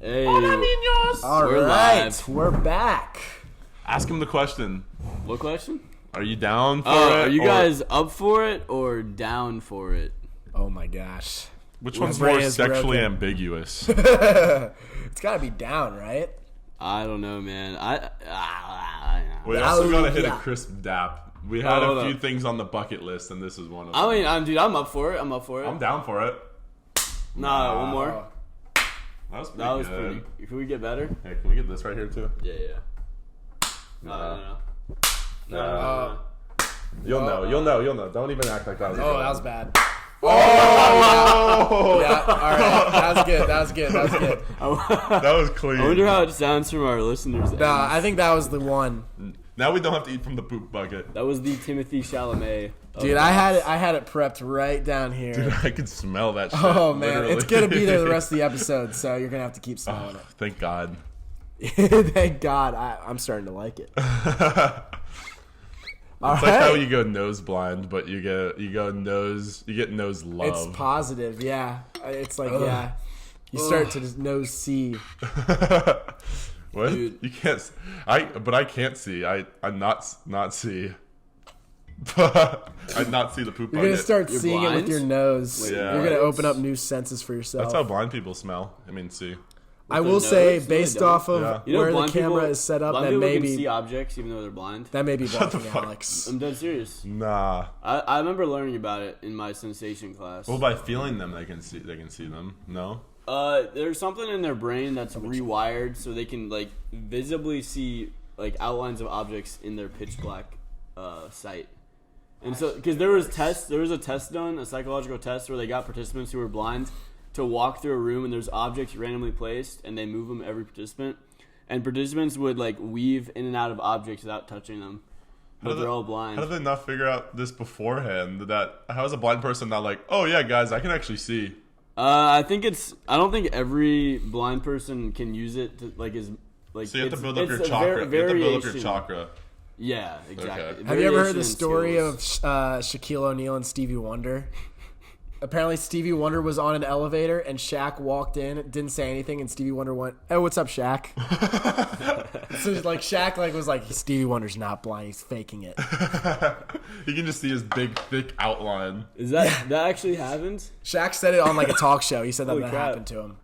Hey. Hola, niños. All We're right, live. we're back. Ask him the question. What question? Are you down for it? Are you guys up for it or down for it? Oh my gosh. Which My one's brain more is sexually broken. ambiguous? It's got to be down, right? I don't know, man. We also gotta hit a Yeah. crisp dap. We had hold a few up. things on the bucket list, and this is one of them. I mean, I'm up for it. I'm down for it. Nah, one more. That was pretty That was good. pretty. Can we get better? Hey, can we get this right here too? Yeah. No. You'll know. Don't even act like that was. Oh, that was bad. Oh! Yeah, all right. That was good. That was clean. I wonder how it sounds from our listeners. Nah, I think that was the one. Now we don't have to eat from the poop bucket. That was the Timothy Chalamet. Dude, I had it prepped right down here. Dude, I could smell that shit. Oh, man. literally. It's going to be there the rest of the episode, so you're going to have to keep smelling Thank God. it. Thank God. I'm starting to like it. All It's right. like how you go nose blind, but you get nose love. It's positive, yeah. It's like, yeah. You start to just nose see. What? Dude. You can't. I can't see. I'm not see. I not see the poop You're bucket. going to start You're seeing it with blind? your nose. Yeah. You're going to open up new senses for yourself. That's how blind people smell. I mean, see. I their will say, nose? No, they based don't. off of Yeah. You know, where the blind camera people- is set up, blind that people may can be see objects even though they're blind. blocking the fuck Alex. I'm dead serious. Nah. I remember learning about it in my sensation class. Well, by feeling them, they can see them. No. There's something in their brain that's rewired so they can like visibly see like outlines of objects in their pitch black sight. And so, because there was a test done, a psychological test where they got participants who were blind to walk through a room and there's objects randomly placed and they move them every participant, and participants would like weave in and out of objects without touching them, but they're all blind. How did they not figure out this beforehand? How is a blind person not like, oh yeah, guys, I can actually see? I don't think every blind person can use it to like is like. So you have to build up it's your a chakra. You have to build up your variation. chakra. Yeah, exactly. Okay. Have you ever heard Variation the in story skills. of Shaquille O'Neal and Stevie Wonder? Apparently, Stevie Wonder was on an elevator, and Shaq walked in, didn't say anything, and Stevie Wonder went, "Hey, what's up, Shaq?" So like Shaq was like, "Stevie Wonder's not blind; he's faking it." You can just see his big, thick outline. Is that actually happened? Shaq said it on like a talk show. He said that Holy crap. happened to him.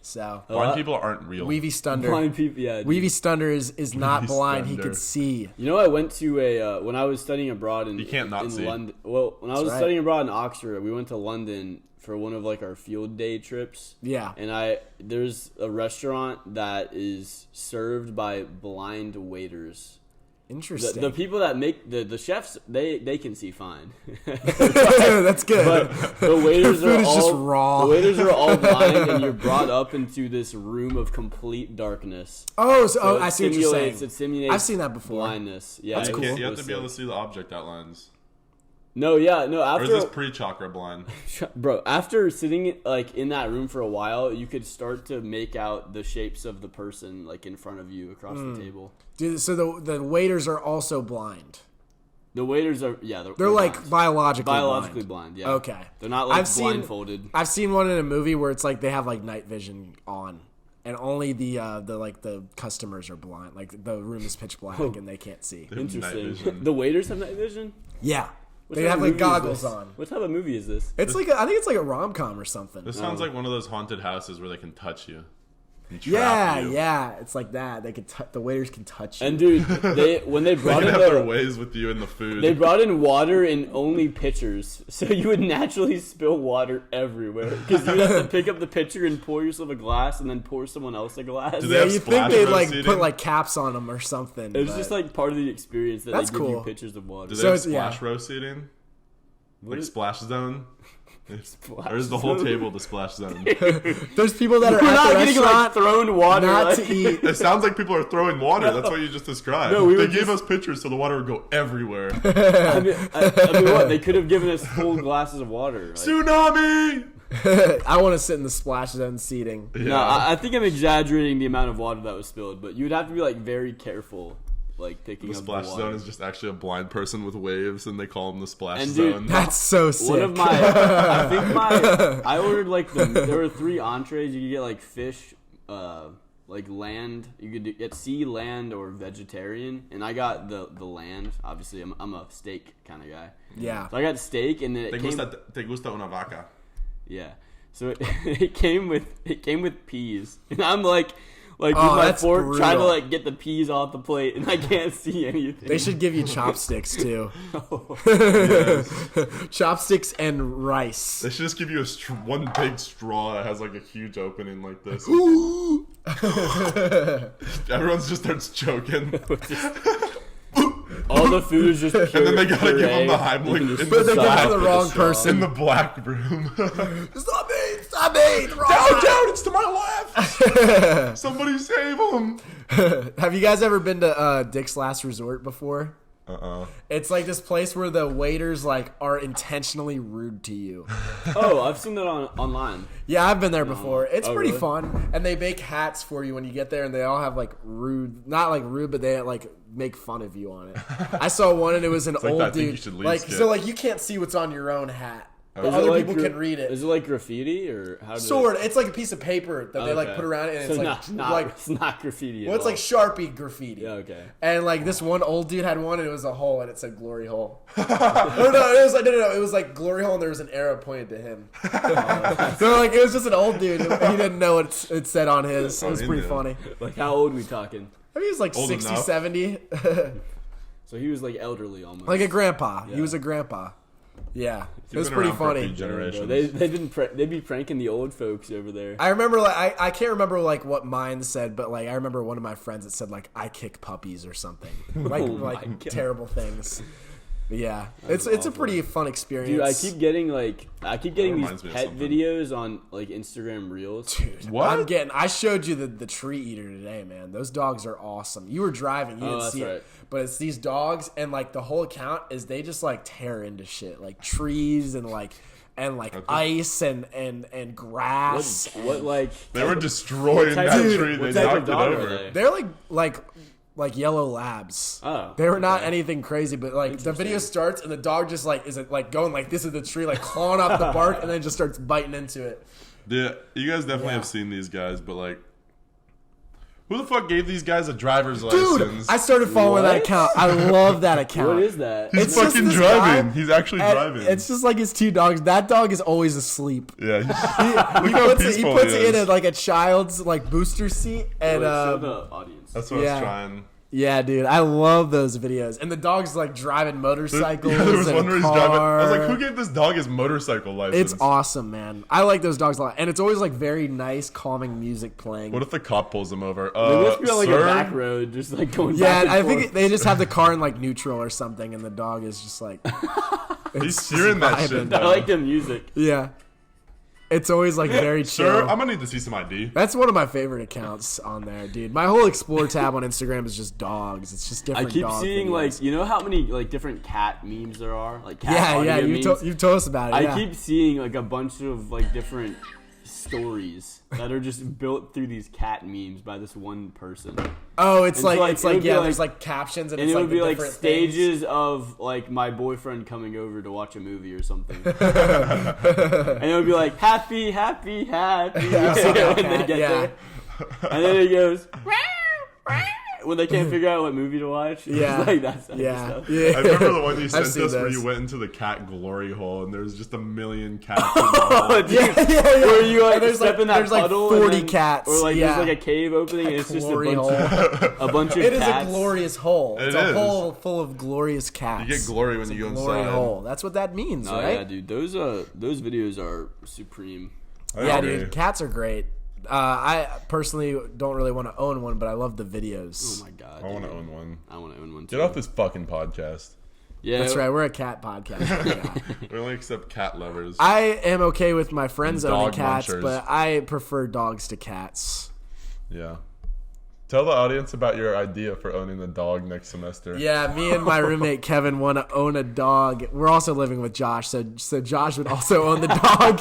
So Blind people aren't real. Weavy Stunder, Blind people, yeah. dude. Weavy Stunder is not Weavy blind; he Stunder. could see. You know, I went to a when I was studying abroad in You can't not in see. London. Well, when I was right. studying abroad in Oxford, we went to London for one of like our field day trips. Yeah. And there's a restaurant that is served by blind waiters. Interesting. The people that make the chefs, they can see fine. That's good. But the waiters Their are food is all just raw. The waiters are all blind, and you're brought up into this room of complete darkness. I see So what you're saying. It simulates I've seen that before. blindness. Yeah, That's it cool. was- You it have to was be able to sick. see the object outlines. No. Or After is this pre-chakra blind? bro, after sitting like in that room for a while, you could start to make out the shapes of the person like in front of you across the table. Dude, so the waiters are also blind. The waiters are They're like blind. biologically blind. Yeah. Okay. They're not like I've blindfolded. I've seen one in a movie where it's like they have like night vision on, and only the customers are blind. Like the room is pitch black and they can't see. They have night Interesting. vision. The waiters have night vision. Yeah, What they type have of like movie is goggles this? on. What type of movie is this? It's like I think it's like a rom-com or something. This sounds like one of those haunted houses where they can touch you. And Yeah, trap you. yeah, it's like that. They could the waiters can touch you. And dude, when they They brought can in have their the ways with you in the food. they brought in water in only pitchers, so you would naturally spill water everywhere because you'd have to pick up the pitcher and pour yourself a glass and then pour someone else a glass. Do they yeah, have you think splash they'd row like seating? put like caps on them or something. It was but- just like part of the experience that That's they give cool. you pitchers of water. Do they So have it's- yeah. splash row seating? Like is- splash zone? Splash Or is the whole zone? table the splash zone? there's people that are We're at not the getting like restaurant thrown water. not like- to eat. It sounds like people are throwing water. That's what you just described. No, we they were gave just- us pictures so the water would go everywhere. I mean, what? They could have given us full glasses of water. Like, Tsunami! I want to sit in the splash zone seating. Yeah. no, I think I'm exaggerating the amount of water that was spilled, but you'd have to be like very careful, like picking The up splash the water. zone is just actually a blind person with waves, and they call him the splash And dude, zone. That's so sick. One of I ordered like there were 3 entrees. You could get like fish, like land. You could get sea, land, or vegetarian, and I got the land. Obviously, I'm a steak kind of guy. Yeah. So I got steak, and then it came. Te gusta una vaca? Yeah. So it came with peas, and I'm like with Oh, my that's fork trying to brutal. like get the peas off the plate, and I can't see anything. They should give you chopsticks too. Yes. Chopsticks and rice. They should just give you one big straw that has like a huge opening like this. Everyone just starts choking. All the food is just pure, And then they gotta give them the puree. Heimlich in But they the give it to side. the wrong person. In the black room. Stop me! The wrong Down, it's to my left! Somebody save him! Have you guys ever been to Dick's Last Resort before? Uh-uh. It's like this place where the waiters like are intentionally rude to you. Oh, I've seen that online. Yeah, I've been there before. It's Oh, pretty really? fun. And they make hats for you when you get there, and they all have like rude, not like rude, but they like make fun of you on it. I saw one, and it was an like old that Think You dude. Should Leave Like skit. so, like you can't see what's on your own hat. But Is it other like people can read it. Is it like graffiti or how? Sort. It's like a piece of paper that they like Okay. put around it, and So it's not like it's not graffiti. well, it's like Sharpie graffiti. Yeah, okay. And like this one old dude had one, and it was a hole, and it said "Glory Hole." No, it was like no, it was like "Glory Hole," and there was an arrow pointed to him. So like it was just an old dude. He didn't know what it said on his. It was pretty funny. Like how old we talking? I mean, he was like Old 60, enough. 70. So he was like elderly almost. Like a grandpa. He Yeah. was a grandpa. Yeah, it was been pretty around for a funny. few generations. They'd be pranking the old folks over there. I remember like I can't remember like what mine said, but like I remember one of my friends that said like I kick puppies or something. Like Oh my like God. terrible things. But yeah, That's it's a awful. pretty fun experience. Dude, I keep getting these reminds me of pet something. videos on like Instagram Reels. Dude, What? I showed you the tree eater today, man. Those dogs are awesome. You were driving, you didn't that's see right. it. But it's these dogs, and like the whole account is they just like tear into shit. Like trees and like ice and grass. What like? They were destroying type that of- tree. what They type of knocked it dog are over. they? They're like yellow labs. Oh, They were not anything crazy, but like the video starts and the dog just like is like going like this is the tree, like clawing off the bark, and then just starts biting into it. Yeah, you guys definitely have seen these guys, but like, who the fuck gave these guys a driver's Dude, license? I started following that What? account. I love that account. what is that? He's It's just fucking this driving. guy, He's actually and driving. It's just like his two dogs. That dog is always asleep. Yeah, He look how puts peaceful it he in is. like a child's like booster seat, and Show the audience. That's what I yeah. was trying. yeah, dude, I love those videos. And the dog's like driving motorcycles. There was and one a where he's driving. I was like, car. who gave this dog his motorcycle license? It's awesome, man. I like those dogs a lot, and it's always like very nice, calming music playing. What if the cop pulls him over? They must be on like sir? a back road, just like going. Yeah, back and I forth. think they just have the car in like neutral or something, and the dog is just like He's it's hearing just that shit. vibing. I like the music. Yeah, it's always like very chill. Sir, I'm gonna need to see some ID. That's one of my favorite accounts on there, dude. My whole explore tab on Instagram is just dogs. It's just I different. keep dog seeing videos. like you know how many like different cat memes there are, like cat yeah, audio you've memes? told us about it. I yeah. keep seeing like a bunch of like different stories that are just built through these cat memes by this one person. Oh, it's And like so, like, it's it would like be, yeah, like- there's like captions and And it's it like would be the like different stages of like my boyfriend coming over to watch a movie or something. And it would be like happy, happy, happy I've seen that when they cat, get yeah. there. And then it goes when they can't figure out what movie to watch. It's Yeah. like that type of Yeah, stuff. yeah. I remember the one you I've sent seen us where those. you went into the cat glory hole and there was just a million cats in the hole. Dude, Yeah. Where you like And there's step like- in that there's like puddle 40 and then, cats, or like yeah. there's like a cave opening and it's just a Glory bunch, hole. of, a bunch of It is cats. a glorious hole. It's It a is. hole full of glorious cats. You get glory when It's you a go glory inside. hole. That's what that means, Oh right? yeah, dude. Those videos are supreme. I Yeah, agree. dude, cats are great. I personally don't really want to own one, but I love the videos. Oh my god. I want to dude. own one. I want to own one too. Get off this fucking podcast. Yeah, That's right. We're a cat podcast. Yeah. We only accept cat lovers. I am okay with my friends And owning dog cats, munchers. but I prefer dogs to cats. Yeah. Tell the audience about your idea for owning the dog next semester. Yeah, me and my roommate Kevin want to own a dog. We're also living with Josh, so Josh would also own the dog.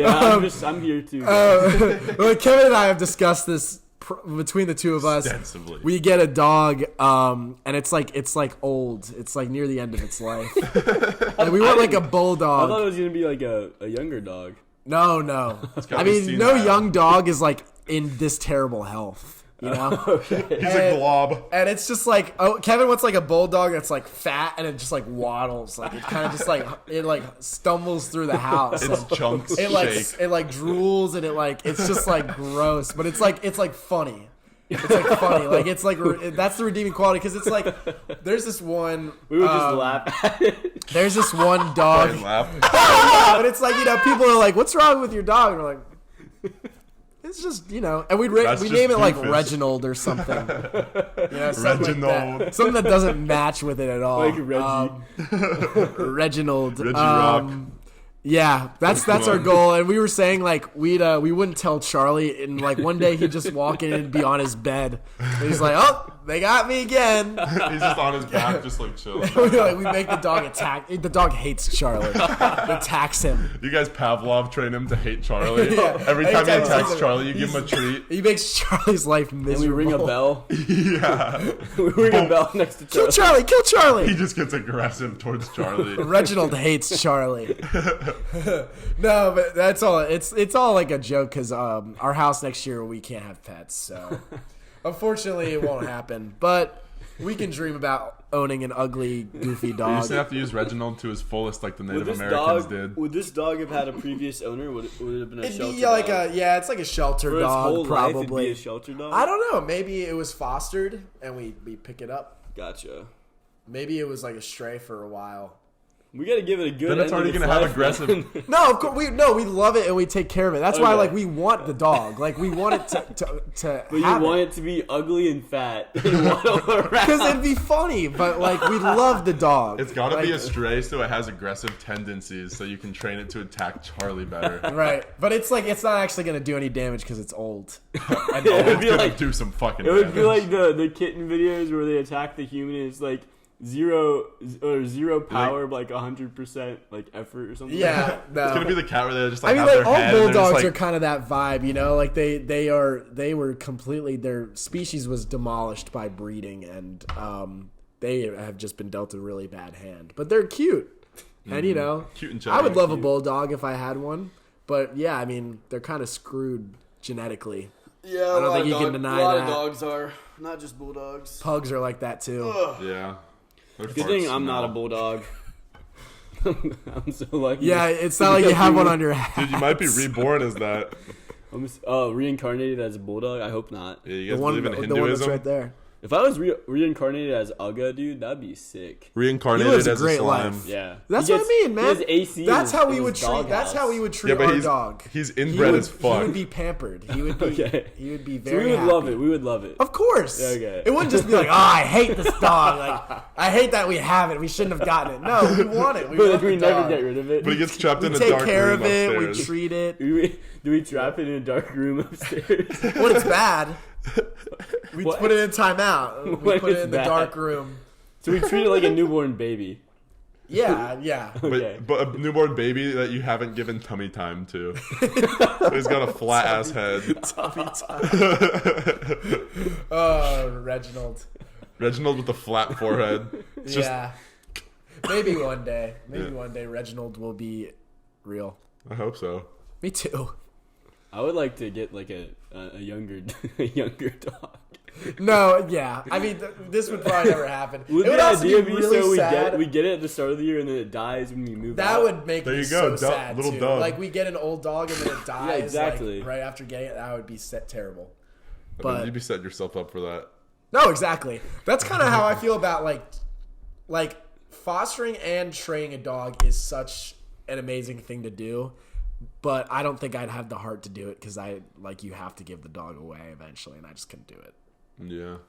Yeah, I'm here too. Well, Kevin and I have discussed this between the two of us. Extensively. We get a dog, and it's like old. It's like near the end of its life. Like, we want like a I thought bulldog. it was gonna be like a younger dog. No. gotta I be mean, seen no now. young dog is like in this terrible health. You know, He's a glob. and it's just like, Kevin wants like a bulldog that's like fat and it just like waddles, like it kind of just like it like stumbles through the house. Its chunks It like shake. it like drools and it's just like gross, but it's like funny. It's like funny, like it's like that's the redeeming quality because it's like there's this one. We would just laugh at it. There's this one dog, And laugh. but it's like people are like, "What's wrong with your dog?" And we're like. It's just, and we That's we just name it like doofus. Reginald or something. Something like Reginald. that. Something that doesn't match with it at all. Like Reggie. Reginald. Reggie Rock. Yeah, that's our goal. And we were saying like we wouldn't tell Charlie, and like one day he'd just walk in and be on his bed. And he's like, "Oh, they got me again." He's just on his back, just like chilling. we make the dog attack. The dog hates Charlie. It attacks him. You guys Pavlov train him to hate Charlie. Yeah. Every time he Anytime attacks he's- Charlie, you give him a treat. He makes Charlie's life And miserable. we ring a bell. Yeah. We ring a bell next to Kill Charlie. Charlie! Kill Charlie! He just gets aggressive towards Charlie. Reginald hates Charlie. No, but that's all. It's all like a joke because our house next year we can't have pets, so unfortunately it won't happen. But we can dream about owning an ugly, goofy You used dog. to have to use Reginald to his fullest, like the Native Would Americans did. would this dog have had a previous owner? Would it have been a It'd shelter be like dog? it's like a shelter For its whole dog, life, it'd probably. be a shelter dog? I don't know. Maybe it was fostered and we pick it up. Gotcha. Maybe it was like a stray for a while. We gotta give it a good. Then it's end already of its gonna have life, aggressive- man. No, of course we love it and we take care of it. That's why Okay. like we want the dog. Like we want it to But you have want it to be ugly and fat and waddle around. because it'd be funny. But like we love the dog. It's got to be Like, a stray so it has aggressive tendencies so you can train it to attack Charlie better. right. But it's like it's not actually gonna do any damage because it's old. And It would it's be gonna like- do some fucking It would be damage. like the kitten videos where they attack the human and it's like zero power, but like 100% like effort or something. Yeah, no. It's gonna be the cat where they just I like mean, have like their all head and they're just bulldogs like, are kind of that vibe, Like they were completely their species was demolished by breeding, and they have just been dealt a really bad hand. But they're cute, and cute and I would chubby. love a bulldog if I had one. But yeah, I mean, they're kind of screwed genetically. Yeah, I don't think you can deny a lot of that. dogs are not just bulldogs. Pugs are like that too. Yeah. Their Good farts thing I'm not a smell. bulldog. I'm so lucky. Yeah, it's not like you have one on your head. Dude, you might be reborn as that. I'm reincarnated as a bulldog. I hope not. Yeah, you The guys one, believe in the one that's Hinduism? right there. If I was reincarnated as Uga, dude, that'd be sick. He Reincarnated lives a as a great slime. life. Yeah, That's He what I mean, he man. has AC in That's his- how in we his would treat. doghouse. That's how we would treat Yeah, but our he's dog. he's He inbred would, as fuck. he would be pampered. He would be. Okay. He would be So very. we would happy. love it. We would love it. Of course. Yeah, okay. It wouldn't just be like, I hate this dog. Like, I hate that we have it. We shouldn't have gotten it. No, we want it. We But want we the never dog. get rid of it. But he gets trapped We in a take dark care room of it. upstairs. We treat it. Do we trap it in a dark room upstairs? When it's bad, we What? put it in timeout. We When put it it's in the bad. dark room. So we treat it like a newborn baby. Yeah, yeah. Okay. But a newborn baby that you haven't given tummy time to. So he's got a flat ass head. Reginald. Reginald with a flat forehead. It's just, Yeah. Maybe one day. Maybe one day Reginald will be real. I hope so. Me too. I would like to get like a younger a younger dog. No, yeah. I mean, this would probably never happen. Would it would the also idea be be really so sad. we get it at the start of the year and then it dies when we move That out? would make There me you go, so sad little too. dog. Like we get an old dog and then it dies. exactly. Like, right after getting it, that would be terrible. I But mean, you'd be setting yourself up for that. no, exactly. That's kind of how I feel about like fostering and training a dog is such an amazing thing to do. But I don't think I'd have the heart to do it because you have to give the dog away eventually, and I just couldn't do it.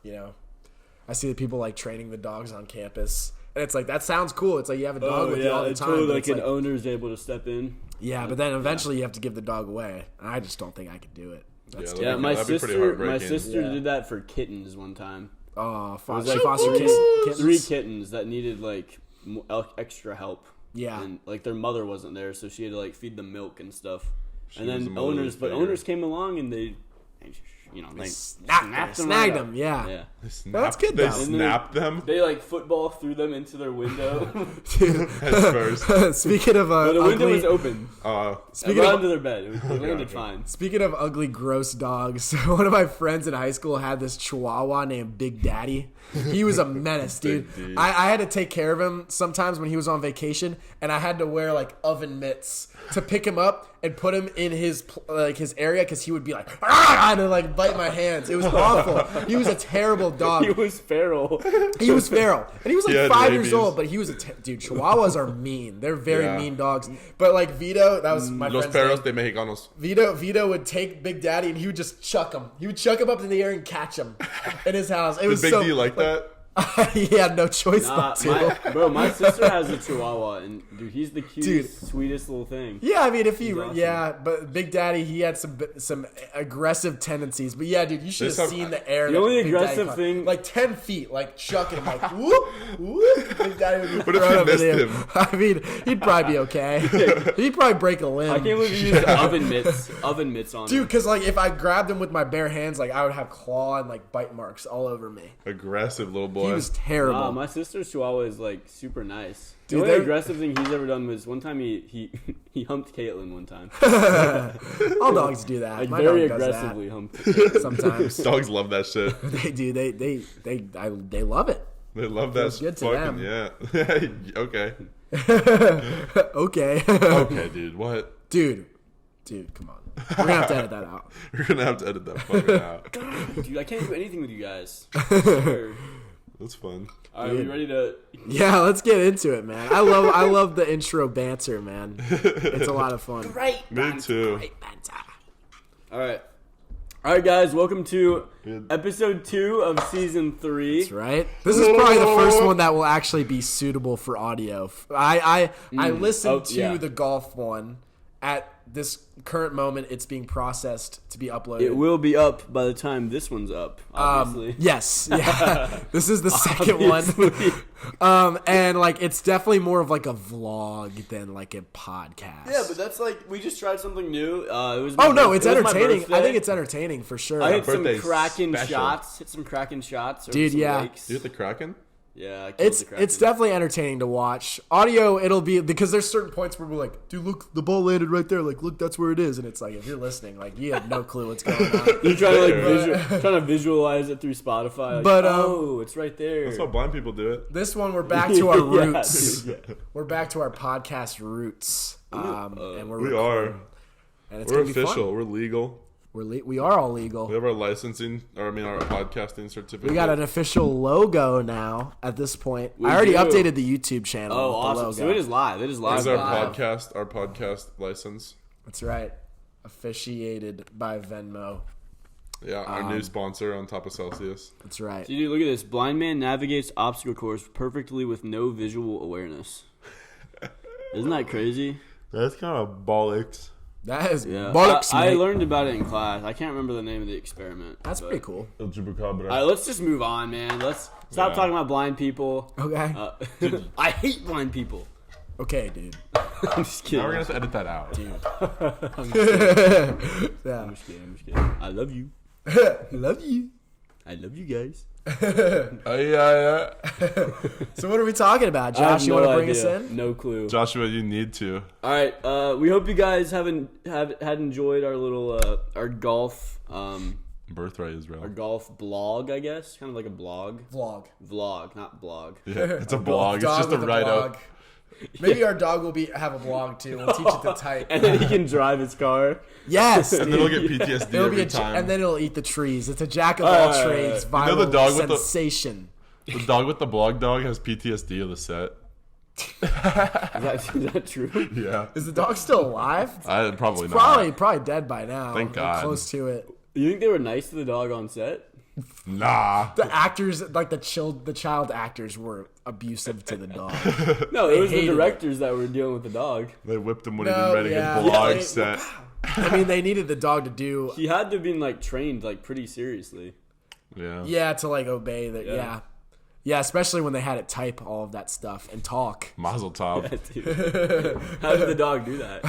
Yeah. I see the people like training the dogs on campus, and it's like that sounds cool. It's like you have a dog with you all the it's time. totally but like it's an like, owner's able to step in. yeah, but then eventually you have to give the dog away. And I just don't think I could do it. That's Yeah, Yeah, my that'd be pretty sister heartbreaking. Yeah. did that for kittens one time. oh, It was foster like kittens. three kittens that needed like extra help. Yeah. and like their mother wasn't there, so she had to like feed them milk and stuff. She and was the then mother's owners figure. came along and they they snagged them. Yeah. Yeah. Well, that's good, They though. snapped them They like football threw them into their window. Dude. head first. Speaking of But the window ugly, was open. speaking Right of under their bed. They landed fine. Speaking of ugly, gross dogs, one of my friends in high school had this Chihuahua named Big Daddy. He was a menace, dude. Big D. I had to take care of him sometimes when he was on vacation, and I had to wear like oven mitts to pick him up and put him in his area because he would be like, "Ah!" and like bite my hands. It was awful. He was a terrible dog. He was feral. He was feral, and he was like He had 5 years rabies. old. But he was dude. Chihuahuas are mean. They're very Yeah. mean dogs. But like Vito, that was my Los friend's perros name. de mexicanos. Vito would take Big Daddy and he would just chuck him. He would chuck him up in the air and catch him in his house. It Did was Big so, D like that? He had no choice Nah, but to. my sister has a Chihuahua, and dude, he's the cutest, sweetest little thing. Yeah, I mean, if he, awesome. yeah, but Big Daddy, he had some aggressive tendencies. But yeah, dude, you should have seen the air. The that only Big Daddy aggressive caught. thing- like 10 feet, like chucking him, like whoop, whoop. Big Daddy would be What if thrown you up in missed the air. him? I mean, he'd probably be okay. He'd probably break a limb. I can't believe you used oven mitts on Dude, him. because like if I grabbed him with my bare hands, like I would have claw and like bite marks all over me. Aggressive little boy. He was terrible. Nah, my sister's Chihuahua is like super nice. The Dude, only they're- aggressive thing he's ever done was one time he humped Caitlin one time. All dogs do that. Like My very dog does that aggressively humped Caitlin. sometimes. Dogs love that shit. They do. They love it. They love that. Feels good to fucking, yeah. Okay. Okay. Okay, dude. What? Dude, come on. We're gonna have to edit that out. We're gonna have to edit that fucking out. Dude, I can't do anything with you guys. Sure. That's fun. All right, you ready to? Yeah, let's get into it, man. I love the intro banter, man. It's a lot of fun. Right. Me too. All right, guys. Welcome to Good. episode 2 of season 3. That's right. This is probably the first one that will actually be suitable for audio. I listened to the golf one. At this current moment, it's being processed to be uploaded. It will be up by the time this one's up. Obviously. Yes, yeah. This is the second one. And like it's definitely more of like a vlog than like a podcast. Yeah, but that's like we just tried something new. It was. Oh no, it's it was my entertaining. I birthday. think it's entertaining for sure. I hit some Birthday cracking special. shots. Hit some cracking shots. Over Dude, some yeah. lakes. You hit the Kraken? Yeah, I killed the Kraken. It's definitely entertaining to watch. Audio, it'll be because there's certain points where we're like, dude, look, the ball landed right there. Like, look, that's where it is. And it's like, if you're listening, like, you have no clue what's going on. You're trying to like trying to visualize it through Spotify. Like, But, oh, it's right there. That's how blind people do it. This one, we're back to our Yeah, roots. dude, yeah. We're back to our podcast roots. And we're We recording. are. And it's We're gonna be official. fun. We're legal. We are all We legal. have our licensing, our podcasting certificate. We got an official logo now at this point. We I already do. updated the YouTube channel. Oh, with the awesome! logo. So it is live. It is live. This is our live. podcast license. That's right. Officiated by Venmo. Yeah, our new sponsor on top of Celsius. That's right. Dude, look at this. Blind man navigates obstacle course perfectly with no visual awareness. Isn't that crazy? That's kind of bollocks. That is Yeah. bollocks, I mate. learned about it in class. I can't remember the name of the experiment. That's but- pretty cool. El Chupacabra. All right, let's just move on, man. Let's stop Yeah. talking about blind people. Okay. I hate blind people. Okay, dude. I'm just kidding. Now we're gonna have to edit that out. Yeah. I'm just kidding. I love you. Love you. I love you guys. Yeah. So what are we talking about, I have Josh? You no want to bring idea. us in? No clue. Joshua, you need to. All right. We hope you guys had enjoyed our little our golf Birthright is real. our golf blog, I guess, kind of like a blog. Vlog. Not blog. Yeah, it's a blog. It's Dog just a with write blog. up. Maybe our dog will have a blog too. We'll teach it to type. And then he can drive his car. Yes, And then dude. he'll get PTSD It'll every be time. and then it'll eat the trees. It's a jack of all right, trades. right. Viral You know the dog with the- sensation. The dog with the blog dog has PTSD of the set. Is that true? Yeah. Is the dog still alive? Probably not. Probably dead by now. Thank Or God. Close to it. You think they were nice to the dog on set? Nah. The actors, like the child actors, were abusive to the dog. No, it was the hated it. directors that were dealing with the dog. They whipped him when No, he was writing yeah. his blog Yeah, set. I mean, they needed the dog to do, He had to have been like trained like pretty seriously. Yeah. yeah, to like obey that. Yeah. Yeah, especially when they had it type all of that stuff and talk. Mazel tov. Yeah, dude. How did the dog do that?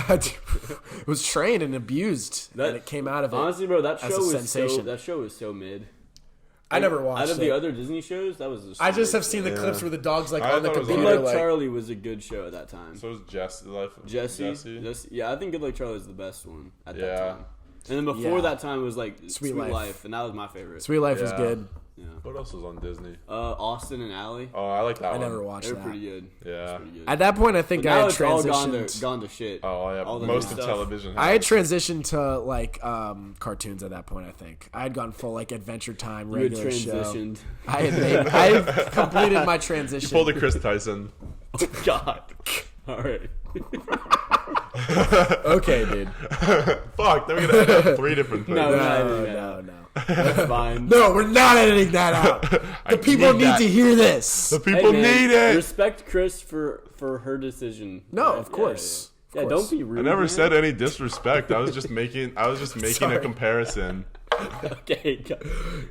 It was trained and abused, and it came out of it. Honestly, bro, that as show a was sensation. that show was so mid. I never watched Out of it. the other Disney shows, that was. I just have seen the clips where the dog's like I on the thought it was computer. Good Luck Like, Charlie was a good show at that time. So was Jesse. Life of Jesse. Yeah, I think Good Luck Charlie was the best one at that Yeah. time. And then before Yeah. that time was like Sweet Sweet Life. Life, and that was my favorite. Sweet Life was Yeah. good. Yeah. What else was on Disney? Austin and Allie. Oh, I like that I one. never watched They were that. pretty good. Yeah. Pretty good. At that point, I think But I now had it's all transitioned. gone to shit. Oh, yeah. All the Most new of stuff. television. I had transitioned to like cartoons at that point. I think I had gone full like Adventure Time, You had regular show. transitioned. I had completed my transition. pulled a Chris Tyson. Oh, God. All right. Okay, dude. Fuck, then we're gonna end up 3 different things. No, No. That's fine. No, we're not editing that out. I The people need need that. to hear this. The Hey, people man, need it. Respect Chris for her decision. No, Yeah, of course. Yeah, Of course. don't be rude. I never man. said any disrespect. I was just making a Sorry. comparison. Okay.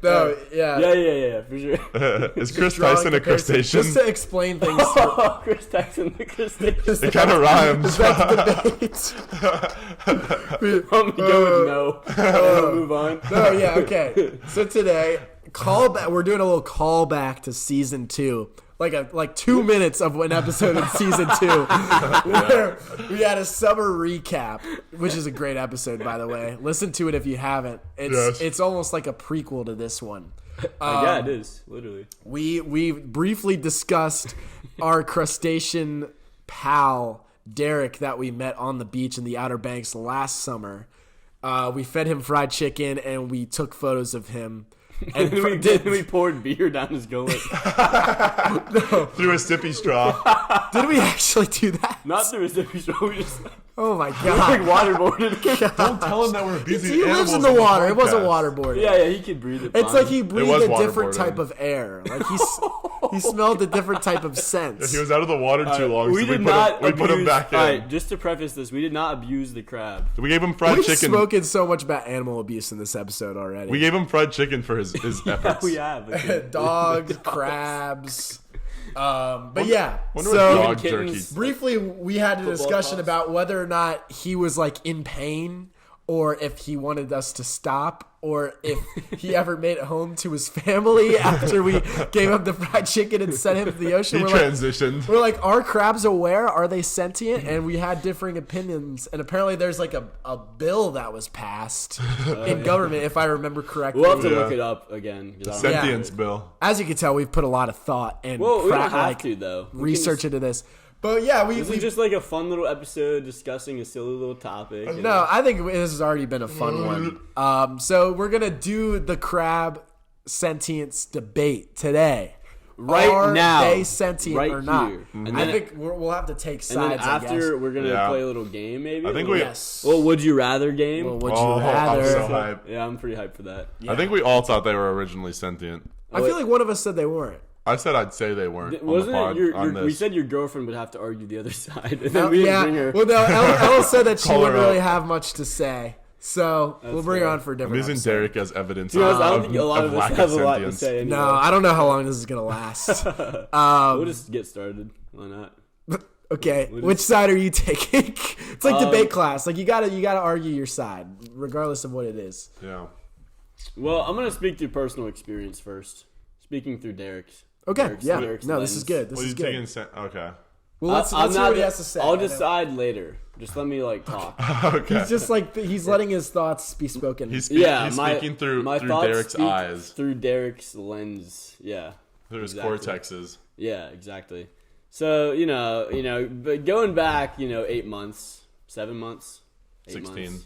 No, yeah. Yeah, for sure. Is Chris Drawing Tyson a comparison. crustacean? Just to explain things. Chris Tyson, the crustacean. It kind of rhymes. Debate. I'm gonna go with no. We'll move on. No, yeah, okay. So today, we're doing a little callback to season 2. Like 2 minutes of an episode in season 2 where we had a summer recap, which is a great episode, by the way. Listen to it if you haven't. It's almost like a prequel to this one. Yeah, it is literally. We briefly discussed our crustacean pal Derek that we met on the beach in the Outer Banks last summer. We fed him fried chicken and we took photos of him. And we poured beer down his gullet. Through a sippy straw. Did we actually do that? Not through a sippy straw. We just Oh my like god! waterboarded. Don't tell him that we're busy. He lives in the water. It wasn't waterboarding. Yeah, he could breathe it. It's fine. like he breathed was a different waterboarding. type of air. Like he smelled a different type of scent. He was out of the water too long, we so did not we put him back in. Alright, just to preface this, we did not abuse the crab. We gave him fried We've chicken. spoken so much about animal abuse in this episode already. We gave him fried chicken for his efforts. We have. Okay. Dogs, crabs. But yeah, Wonder so what dog kittens. jerky. briefly we had a discussion toss. about whether or not he was like in pain or if he wanted us to stop or if he ever made it home to his family after we gave him the fried chicken and sent him to the ocean. He transitioned. We're like, are crabs aware? Are they sentient? And we had differing opinions. And apparently there's like a bill that was passed in government, if I remember correctly. We'll have to Yeah. look it up again. 'Cause I don't- Sentience bill. As you can tell, we've put a lot of thought and Well, we don't have to though. We can research just- into this. But yeah, This is just like a fun little episode discussing a silly little topic. you know? No, I think this has already been a fun one. So we're gonna do the crab sentience debate today. Right Are now, they sentient right or not? here. And I then- think we'll have to take And then sides. I after guess. we're gonna Yeah. play a little game, maybe. I think we. Yes. Well, would you rather game? Well, would Oh, you I'm rather? so hyped. Yeah, I'm pretty hyped for that. I think we all thought they were originally sentient. I feel like one of us said they weren't. I said I'd say they weren't. Wasn't on the it pod, on we this. said your girlfriend would have to argue the other side, and then we didn't bring her. Well, no, Ella said that she Call her wouldn't really up. have much to say. So we'll bring her fair. on for a I'm different using episode. Derek as evidence. To be honest, I don't of- think a lot of us lack have a lot to sentience. say. Anyway. No, I don't know how long this is gonna last. We'll just get started. Why not? Okay, which side are you taking? It's like debate class. Like you gotta argue your side, regardless of what it is. Yeah. Well, I'm gonna speak through personal experience first. Speaking through Derek's. Okay, Derek's yeah. Derek's No, this lens. is good. This What are is you good. taking? Okay. Well, let's I'm hear not what he the- has to say. I'll I know. decide later. Just let me talk. Okay. He's just like he's letting his thoughts be spoken. He's Yeah, speaking through thoughts Derek's speak eyes, through Derek's lens. Yeah, through his exactly. cortexes. Yeah, exactly. So but going back, 8 months, 7 months, 16. months,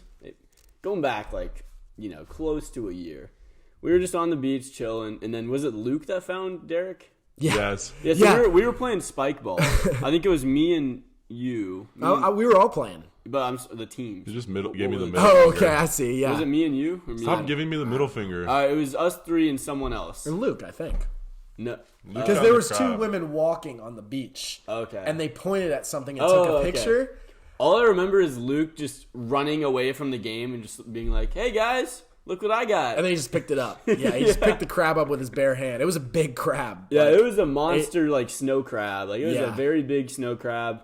going back close to a year. We were just on the beach chilling, and then was it Luke that found Derek? yeah. Yes. Yeah, so Yeah. we were playing spike ball. I think it was me and you. We were all playing. But the teams. You just gave me the What was middle. it? Oh, finger. okay, I see. Yeah, Was it me and you? Or me Stop and giving me the middle finger. It was us three and someone else. and Luke, I think, No. because found there the was two crab. women walking on the beach, Okay. and they pointed at something and Oh, took a okay. picture. All I remember is Luke just running away from the game and just being like, "Hey guys, look what I got. And then he just picked it up. Yeah, he just picked the crab up with his bare hand. It was a big crab. Yeah, it was a monster like snow crab. Like it was a Yeah. very big snow crab.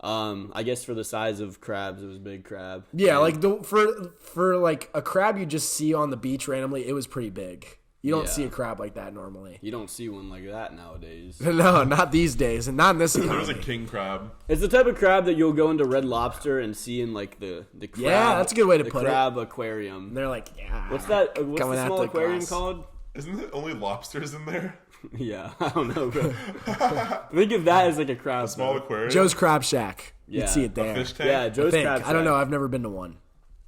I guess for the size of crabs, it was a big crab. Yeah, like for like a crab you just see on the beach randomly, it was pretty big. You don't see a crab like that normally. You don't see one like that nowadays. No, not these days, and not in this There economy. was a king crab. It's the type of crab that you'll go into Red Lobster and see in like the crab. Yeah, that's a good way to the put it. crab aquarium. And they're like, yeah. What's that? What's coming the at small the aquarium glass. called? Isn't it only lobsters in there? Yeah, I don't know, bro. Think of that as like a crab. Small bro. aquarium. Joe's Crab Shack. Yeah. You'd see it there. Fish tank. Yeah, I Joe's think. Crab Shack. I don't know. I've never been to one,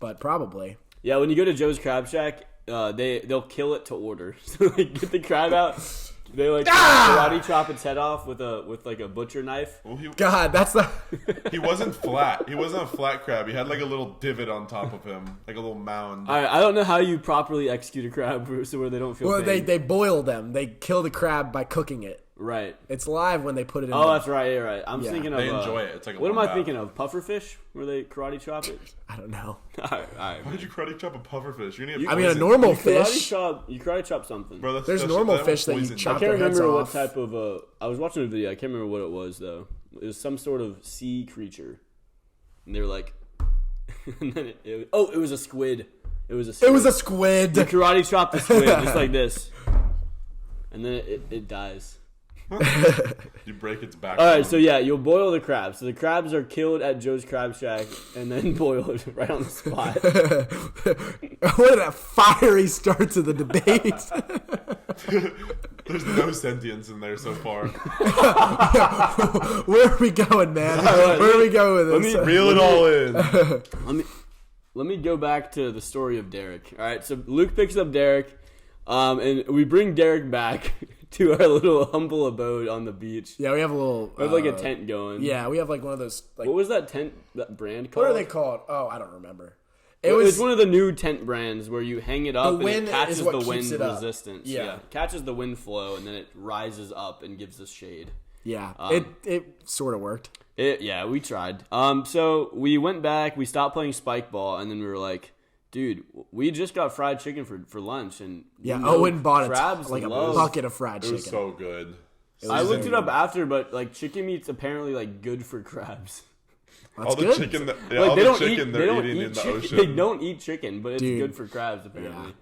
but probably. Yeah, when you go to Joe's Crab Shack, they'll kill it to order. So they get the crab out. They like karate chop its head off with like a butcher knife. Well, God, that's the. he wasn't flat. He wasn't a flat crab. He had like a little divot on top of him, like a little mound. All right, I don't know how you properly execute a crab so where they don't feel Well, pain. they boil them. They kill the crab by cooking it. Right. It's live when they put it in. Oh, that's right. Yeah, right. I'm Yeah. thinking of. They enjoy it. It's like a what am warm I bath. thinking of? Pufferfish, where they karate chop it. I don't know. All right. Why did you karate chop a pufferfish? You're gonna get I mean, a poisoned. normal You karate fish. chop something. Bro, There's normal fish that you poison chop I can't their heads remember what off. type of. I was watching a video. I can't remember what it was though. It was some sort of sea creature, and they were like, and then it was a squid. It was a. Squid. It was a squid. You karate chop the squid just like this, and then it dies. You break its back. All right, so yeah, you'll boil the crabs. So the crabs are killed at Joe's Crab Shack and then boiled right on the spot. What a fiery start to the debate. There's no sentience in there so far. Where are we going, man? Where are we going with this? Reel it all in. Let me go back to the story of Derek. All right, so Luke picks up Derek, and we bring Derek back to our little humble abode on the beach. Yeah, we have a little. We have like a tent going. Yeah, we have like one of those. Like, What was that brand called? what are they called? Oh, I don't remember. It was one of the new tent brands where you hang it up and wind it catches is what the keeps wind it up. resistance. Yeah. Catches the wind flow and then it rises up and gives us shade. Yeah, it sort of worked. Yeah, we tried. So we went back, we stopped playing spike ball, and then we were like, dude, we just got fried chicken for lunch, and Yeah, you know, Owen bought crabs like a love- bucket of fried It was chicken. so good. I looked it up after, but like chicken meat's apparently like good for crabs. That's All the good. chicken, Like, all they the don't chicken eat, they're they don't eating eat in the chicken. ocean. They don't eat chicken, but it's Dude. good for crabs apparently. Yeah.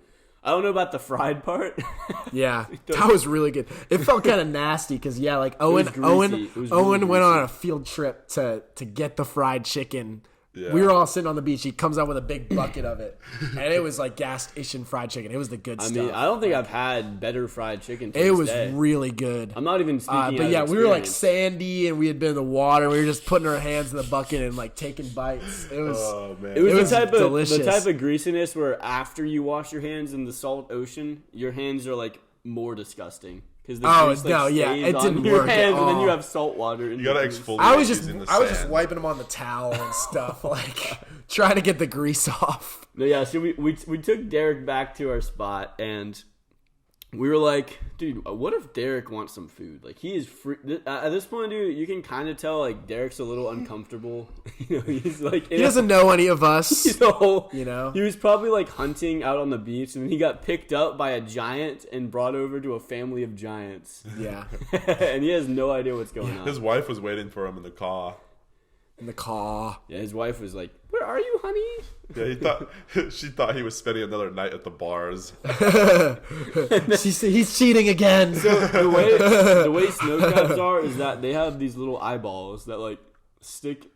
I don't know about the fried part. Yeah, that was really good. It felt kind of nasty because like Owen greasy. It was really went greasy. on a field trip to get the fried chicken. Yeah. We were all sitting on the beach. He comes out with a big bucket of it, and it was like gas station fried chicken. It was the good I stuff. mean, I don't think I've had better fried chicken. To it this was day. really good. I'm not even speaking. But out yeah, of we were like experience. sandy, and we had been in the water. We were just putting our hands in the bucket and like taking bites. It was. Oh man, It was, It was the type delicious. of greasiness where after you wash your hands in the salt ocean, your hands are like more disgusting because the Oh, grease like no, yeah, stays it on didn't your work at hands, and then you all. have salt water. In you gotta the grease. exfoliate. I was just using the I was just sand. wiping them on the towel and stuff, like trying to get the grease off. No, yeah, so we took Derek back to our spot, and we were like, dude, what if Derek wants some food? Like, he is free. At this point, dude, you can kind of tell, like, Derek's a little uncomfortable. You know, he's like... He doesn't know any of us. You know? He was probably, like, hunting out on the beach, and then he got picked up by a giant and brought over to a family of giants. Yeah, And he has no idea what's going on. His wife was waiting for him in the car. in the car. Yeah, his wife was like, where are you, honey? Yeah, she thought he was spending another night at the bars. He's cheating again. The way snow crabs are is that they have these little eyeballs that like stick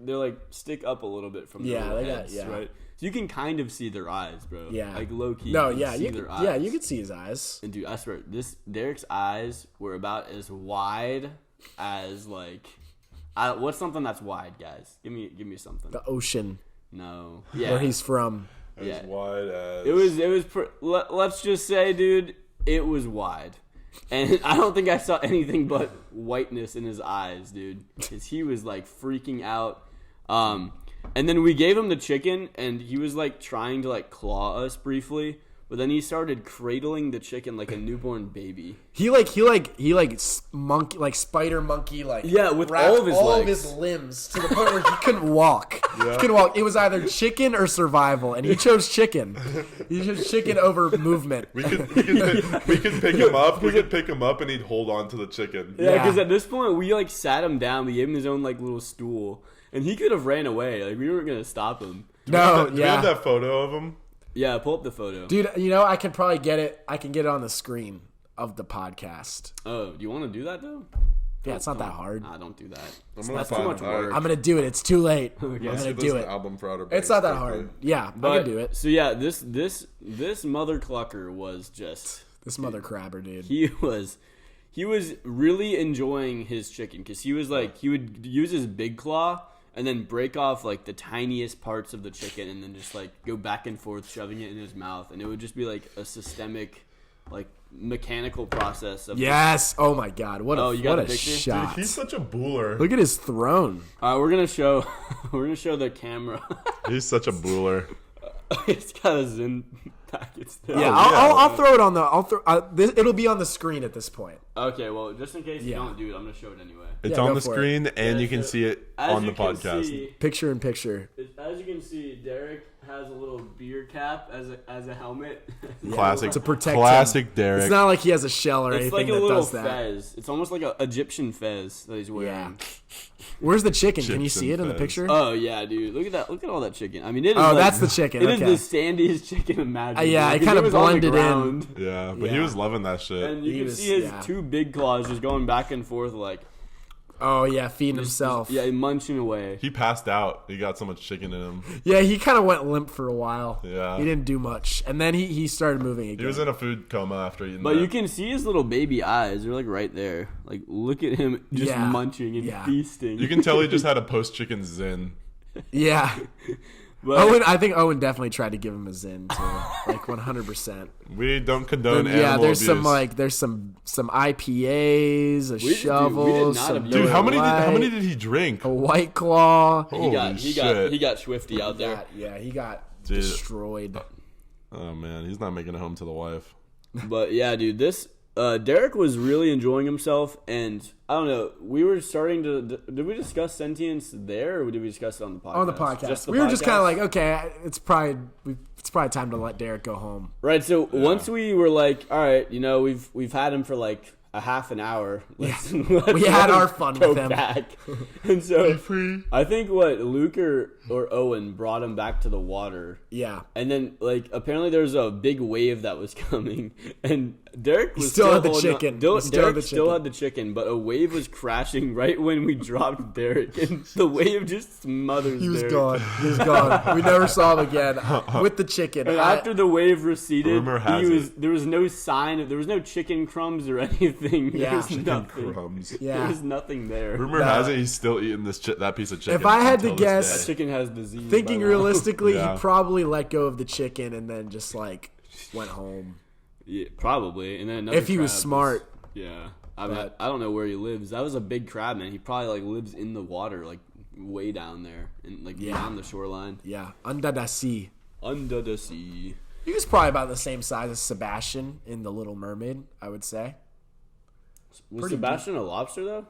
up a little bit from their Yeah, little they got- heads, yeah. right? So you can kind of see their eyes, bro. Yeah. Like low key. No, you yeah, can see you their could, eyes. yeah, you could see his eyes. And dude, I swear, Derek's eyes were about as wide as like, what's something that's wide, guys? Give me something. The ocean No, yeah, where he's from. As wide as It was. Let's just say, dude, it was wide, and I don't think I saw anything but whiteness in his eyes, dude, because he was like freaking out. And then we gave him the chicken, and he was like trying to like claw us briefly, But then he started cradling the chicken like a newborn baby. He monkey, like spider monkey, like Yeah, with wrapped all of his all legs. of his limbs to the point where he couldn't walk. He couldn't walk. It was either chicken or survival, and he chose chicken. He chose chicken over movement. We could pick him up. We could pick him up, and he'd hold on to the chicken. Yeah, because at this point we like sat him down. We gave him his own like little stool, and he could have ran away. Like we weren't gonna stop him. No, Do we have that photo of him? Yeah, pull up the photo. Dude, you know I can probably get it. I can get it on the screen of the podcast. Oh, do you want to do that though? Yeah, it's not that hard. Nah, don't do that. That's too much work. I'm gonna do it. It's too late. I'm Okay. gonna do it. Album for Outer It's not that hard. Yeah, I can do it. So yeah, this mother clucker was just This mother crabber, dude. he was really enjoying his chicken because he was like he would use his big claw and then break off like the tiniest parts of the chicken and then just like go back and forth shoving it in his mouth, and it would just be like a systemic like mechanical process of Yes. Oh my God. What a you got what the a picture? shot. Dude, he's such a buller. Look at his throne. we're gonna show the camera. He's such a buller. It's got a Zen packet still. Yeah, yeah. I'll throw it on the. It'll be on the screen at this point. Okay, well, just in case you Yeah. don't do it, I'm gonna show it anyway. It's Yeah, on go the for screen, and Yeah, you can so see it As on the you can podcast. see- Picture in picture. As you can see, Derek has a little beer cap as a helmet. Classic, To protect classic Derek. It's not like he has a shell or It's anything like a that little does that. fez. It's almost like an Egyptian fez that he's wearing. Yeah. Where's the chicken? Can you Chips see it and in the fez. picture? Oh yeah, dude! Look at that! Look at all that chicken. I mean, it is. Oh, like, that's the chicken. It is Okay. the sandiest chicken imaginable. Yeah, it because kinda was on the blended in. ground. Yeah, but he Yeah. was loving that shit. And you He can was- see his yeah. two big claws just going back and forth, like Oh yeah, feeding himself. yeah, munching away. He passed out. He got so much chicken in him. Yeah, he kind of went limp for a while. Yeah. He didn't do much, and then he started moving again. He was in a food coma after eating But that. you can see his little baby eyes. They're like right there. Like look at him just Yeah. munching and Yeah. feasting. You can tell he just had a post-chicken zen. Yeah. But, I think Owen definitely tried to give him a Zen too, like 100%. We don't condone Yeah, animal there's abuse. some IPAs, a did shovel, not some abuse- Dude, how many Light, did he drink? a White Claw. he got Holy shit. he got swifty out there. He got Dude. destroyed. Oh man, he's not making it home to the wife. But yeah, dude, this Derek was really enjoying himself, and I don't know. We were starting to. Did we discuss sentience there, or did we discuss it on the podcast? On the podcast, Just the we were just podcast? kind of like, okay, it's probably time to let Derek go home. right. So once we were like, all right, you know, we've had him for like a half an hour. Let's We let had him our fun go with him. back. And so I think what Luke or Owen brought him back to the water. Yeah. And then, like, apparently there was a big wave that was coming, and Derek was still had the holding on- chicken. He Derek still had the still chicken. had the chicken, but a wave was crashing right when we dropped Derek, and the wave just smothers He was Derek. gone. He was gone. We never saw him again with the chicken. And after the wave receded, Rumor has there was no sign of, there was no chicken crumbs or anything. Yeah. There was Chicken nothing. Crumbs. There yeah. was nothing there. Rumor has it he's still eating that piece of chicken. If I had to until this guess- day. Chicken has disease. Thinking by now. realistically, Yeah. he probably let go of the chicken and then just like went home. Yeah, probably. And then another If he was crab smart. Yeah. I mean, But- I don't know where he lives. That was a big crab, man. He probably like lives in the water, like way down there, and like Yeah. beyond the shoreline, Yeah, under the sea. under the sea. He was probably about the same size as Sebastian in The Little Mermaid, I would say. Was Pretty Sebastian a lobster though?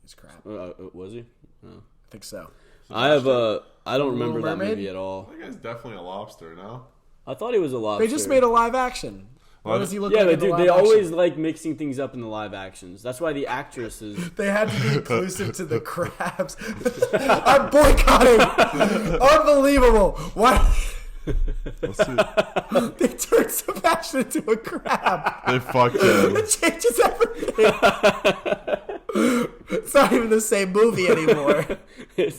He's crap. Was he? No. I think so. I have a. I don't remember Little that Mermaid? movie at all. That guy's definitely a lobster, no? I thought he was a lobster. They just made a live action. What does he look Yeah, like? but in the dude, live they action? always like mixing things up in the live actions. That's why the actress is. They had to be inclusive to the crabs. I'm boycotting. Unbelievable. What? Let's see. They turned Sebastian into a crab. They fucked him. It changes everything. It's not even the same movie anymore.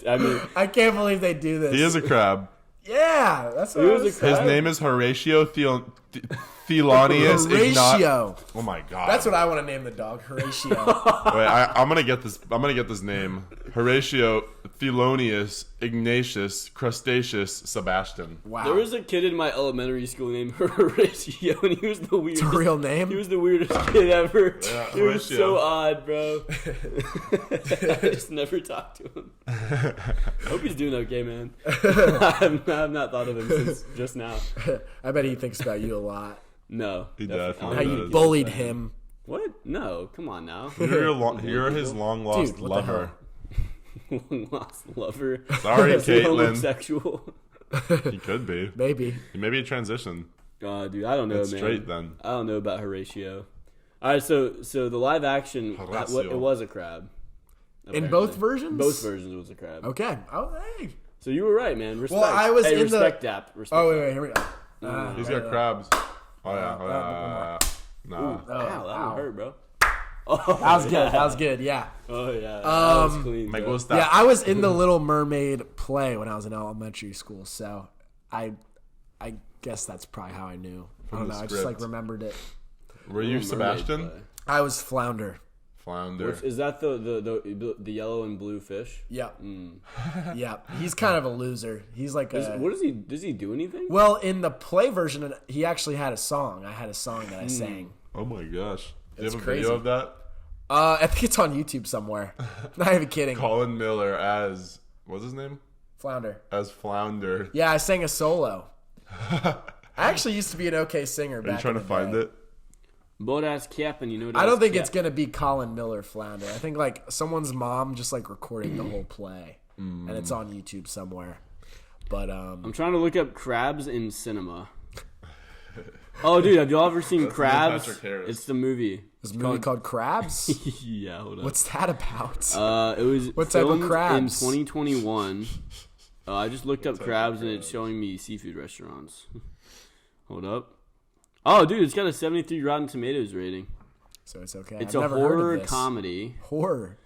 I mean, I can't believe they do this. He is a crab. Yeah, that's what He I was a was crab. His name is Horatio Thelonious Horatio. Oh my god. That's what I want to name the dog, Horatio. Wait, I'm gonna get this. I'm gonna get this name. Horatio Thelonious Ignatius, Crustaceous, Sebastian. Wow. There was a kid in my elementary school named Horatio, and he was the weirdest. It's a real name? He was the weirdest kid ever. Yeah, he was Horatio. so odd, bro. I just never talked to him. Hope he's doing okay, man. I've not thought of him since just now. I bet he thinks about you a lot. No. He definitely. definitely How I don't you think bullied he does him. that. What? No, come on now. You're his long lost Dude, what the lover. Lost lover. Sorry, Is he Caitlin. homosexual? He could be. Maybe. Maybe a transition. Dude, I don't know, That's man. straight then. I don't know about Horatio. All right, so the live action, Horatio. it was a crab. In both versions? Both versions was a crab. Okay. Oh, hey. So you were right, man. Respect. Well, I was hey, in respect Dap. Respect. Oh, wait, here we go. He's got crabs. Oh yeah. Nah. Ow, that ow. one hurt, bro. That was good. That was good, yeah. Oh yeah. That was clean. Me Bro. gusta. Yeah, I was in the Little Mermaid play when I was in elementary school, so I guess that's probably how I knew. I don't the know. I just script. remembered it. Were you Mermaid Sebastian? play. I was Flounder. Flounder. Is that the yellow and blue fish? Yep. Yep. He's kind of a loser. He's like What is he? Does he do anything? well, in the play version, he actually had a song. I had a song that I sang. Oh my gosh. Do you It's have a crazy. video of that? I think it's on YouTube somewhere. Not even kidding. Colin Miller as what's his name? Flounder. As Flounder. Yeah, I sang a solo. I actually used to be an okay singer Are back you trying in to the find day. it? Bold ass cap, and you know. I don't think it's gonna be Colin Miller Flounder. I think like someone's mom just like recorded the whole play, and it's on YouTube somewhere. But I'm trying to look up crabs in cinema. Oh, dude, have y'all ever seen Neil Crabs? Patrick Harris. It's the movie. there's a movie called Crabs. Yeah, hold on. What's that about? It was What type of filmed crabs? in 2021. I just looked up crabs and it's showing me seafood restaurants. Hold up. Oh, dude, it's got a 73 Rotten Tomatoes rating. So it's okay. It's I've a never heard horror of this. comedy. Horror.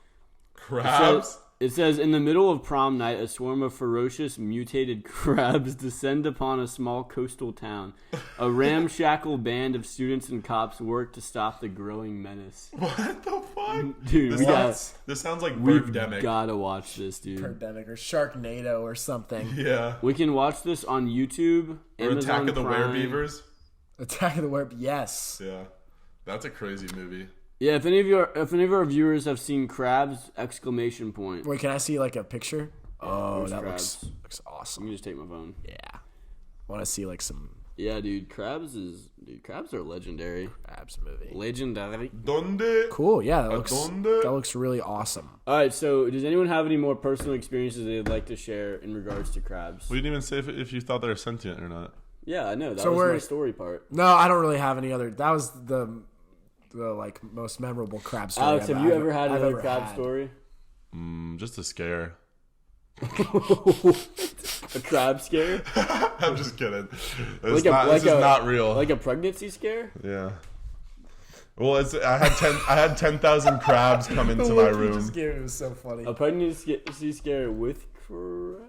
Crabs? It says, in the middle of prom night, a swarm of ferocious, mutated crabs descend upon a small coastal town. A ramshackle band of students and cops work to stop the growing menace. What the fuck? Dude, This sounds like we Birdemic. gotta watch this, dude. Pandemic or Sharknado or something. Yeah. We can watch this on YouTube, Or Amazon Attack of the Prime. Werebeavers. Attack of the Werp. Yes. Yeah. That's a crazy movie. Yeah, if any of our viewers have seen Crabs! Exclamation point. Wait, can I see like a picture? Oh, where's that Crabs? looks Let awesome. me just take my phone. Yeah. Want to see like some Yeah, dude, Crabs are legendary. Crabs movie. Legendary. Donde? Cool. Yeah, that Donde? looks really awesome. All right, so does anyone have any more personal experiences they'd like to share in regards to crabs? We didn't even say if you thought they were sentient or not. Yeah, I know. That So was we're- my story part. No, I don't really have any other. That was the like most memorable crab story. Alex, have you ever had I've another ever crab had. story? Just a scare. A crab scare? I'm just kidding. Like This is not real. Like a pregnancy scare? Yeah. Well, I had 10,000 crabs come into The my look you room. just gave me was so funny. A pregnancy scare with crab?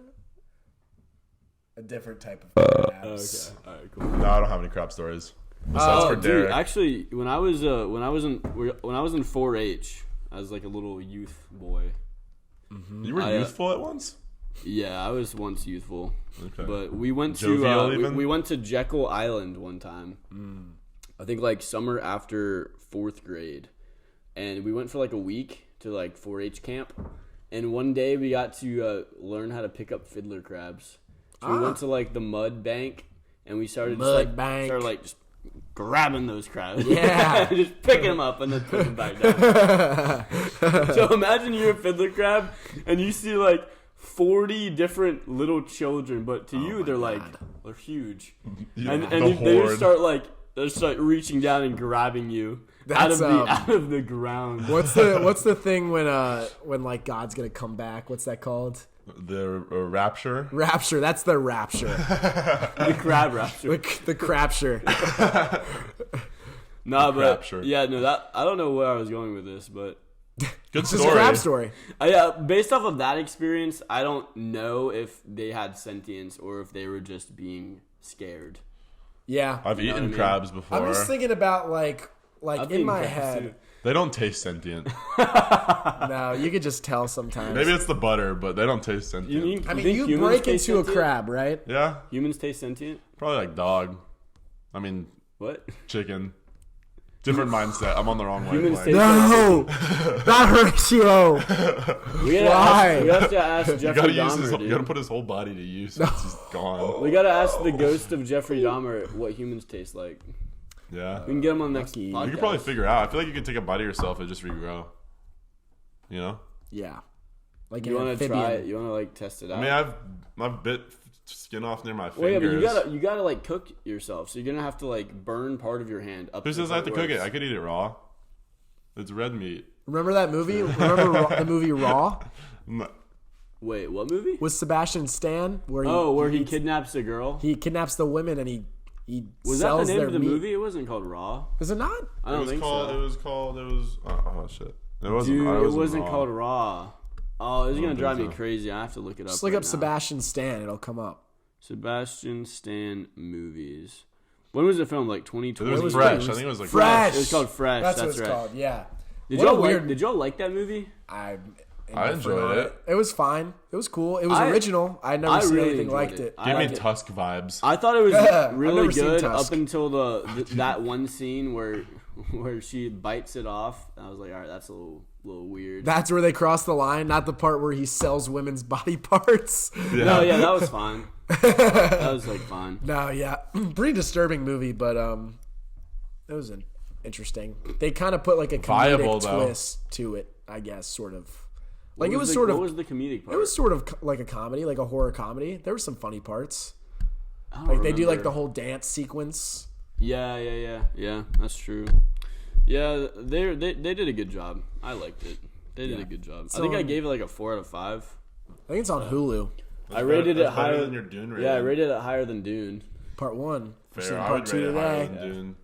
A different type of crabs. Okay, all right, cool. No, I don't have any crab stories. Besides for Dude, Derek. actually, when I was in 4-H as like a little youth boy. You were youthful at once? Yeah, I was once youthful. Okay. But we went Jovial to even? we went to Jekyll Island one time. I think like summer after 4th grade, and we went for like a week to like 4-H camp. And one day we got to learn how to pick up fiddler crabs. So we went to like the mud bank, and we started Mud bank. just grabbing those crabs. Yeah. Just picking them up and then putting them back down. So imagine you're a fiddler crab and you see like 40 different little children, but to you they're like they're huge. Yeah, and the they horde. just start reaching down and grabbing you out That's, of the ground. What's the thing when like God's gonna come back? What's that called? The rapture? Rapture. That's the rapture. The crab rapture. the crapture. Nah, but crapture. yeah, no, that I don't know where I was going with this, but Good It's a story. crab story. based off of that experience, I don't know if they had sentience or if they were just being scared. Yeah. I've know what eaten I mean? crabs before. I'm just thinking about like I've in eaten my crabs, head. too. They don't taste sentient. No, you could just tell sometimes. Maybe it's the butter, but they don't taste sentient. I mean, think you humans break taste into a sentient? crab, right? Yeah, Humans taste sentient? probably like dog. I mean, What? chicken. Different mindset. I'm on the wrong Humans wavelength. taste No, that hurts you. We Why? have to ask You Jeffrey gotta use Dahmer, his, you dude. gotta put his whole body to use since he's gone. We gotta ask the ghost of Jeffrey Dahmer what humans taste like. Yeah. We can get him on the next Lucky. podcast. You could probably figure out. I feel like you could take a bite of yourself and just regrow. You know? Yeah, like You an want to amphibian. try it? You want to like test it out? I mean, I've bit skin off near my Well, yeah, fingers. but you gotta like cook yourself, so you're gonna have to like burn part of your hand up. Who to says the I have to part cook where it? I it's- could eat it raw. It's red meat. Remember that movie? Remember the movie Raw No. Wait, what movie? with Sebastian Stan, where Where he eats- kidnaps a girl. he kidnaps the women and he Was that the sells name their of the meat. movie? It wasn't called Raw. Is it not? I don't think so. It was. Oh shit. It wasn't. Dude, it it wasn't raw. called Raw. Oh, this is gonna think drive me so. crazy. I have to look it up. Just look right up now. Sebastian Stan; it'll come up. Sebastian Stan movies. When was it filmed? Like It 2020. was fresh. I think it was like Fresh. It was called Fresh. That's, That's what it's right. called. Yeah. Did What a y'all weird- like? Did y'all like that movie? I enjoyed it. It was fine. It was cool. It was I- original. I'd never I seen really anything enjoyed like it. it. I Gave me liked it. Tusk vibes. I thought it was I've really never seen good Tusk. up until that one scene where she bites it off. I was like, all right, that's a little weird. That's where they cross the line, not the part where he sells women's body parts. Yeah. No, yeah, that was fine. That was like fine. No, yeah, pretty disturbing movie, but it was interesting. They kind of put like a comedic Viable, though. twist to it, I guess, sort of. Like What it was the- sort What of. was the comedic part? It was sort of like a comedy, like a horror comedy. There were some funny parts. I don't Like they do like remember. the whole dance sequence. Yeah. That's true. Yeah, they did a good job. I liked it. They did Yeah. a good job. So, I think I gave it like a 4 out of 5. I think it's on Hulu. I rated it That's better higher than your Dune rating. Yeah, I rated it higher than Dune. Part 1. We're Fair. seeing I part would 2 rate it higher today. than Dune.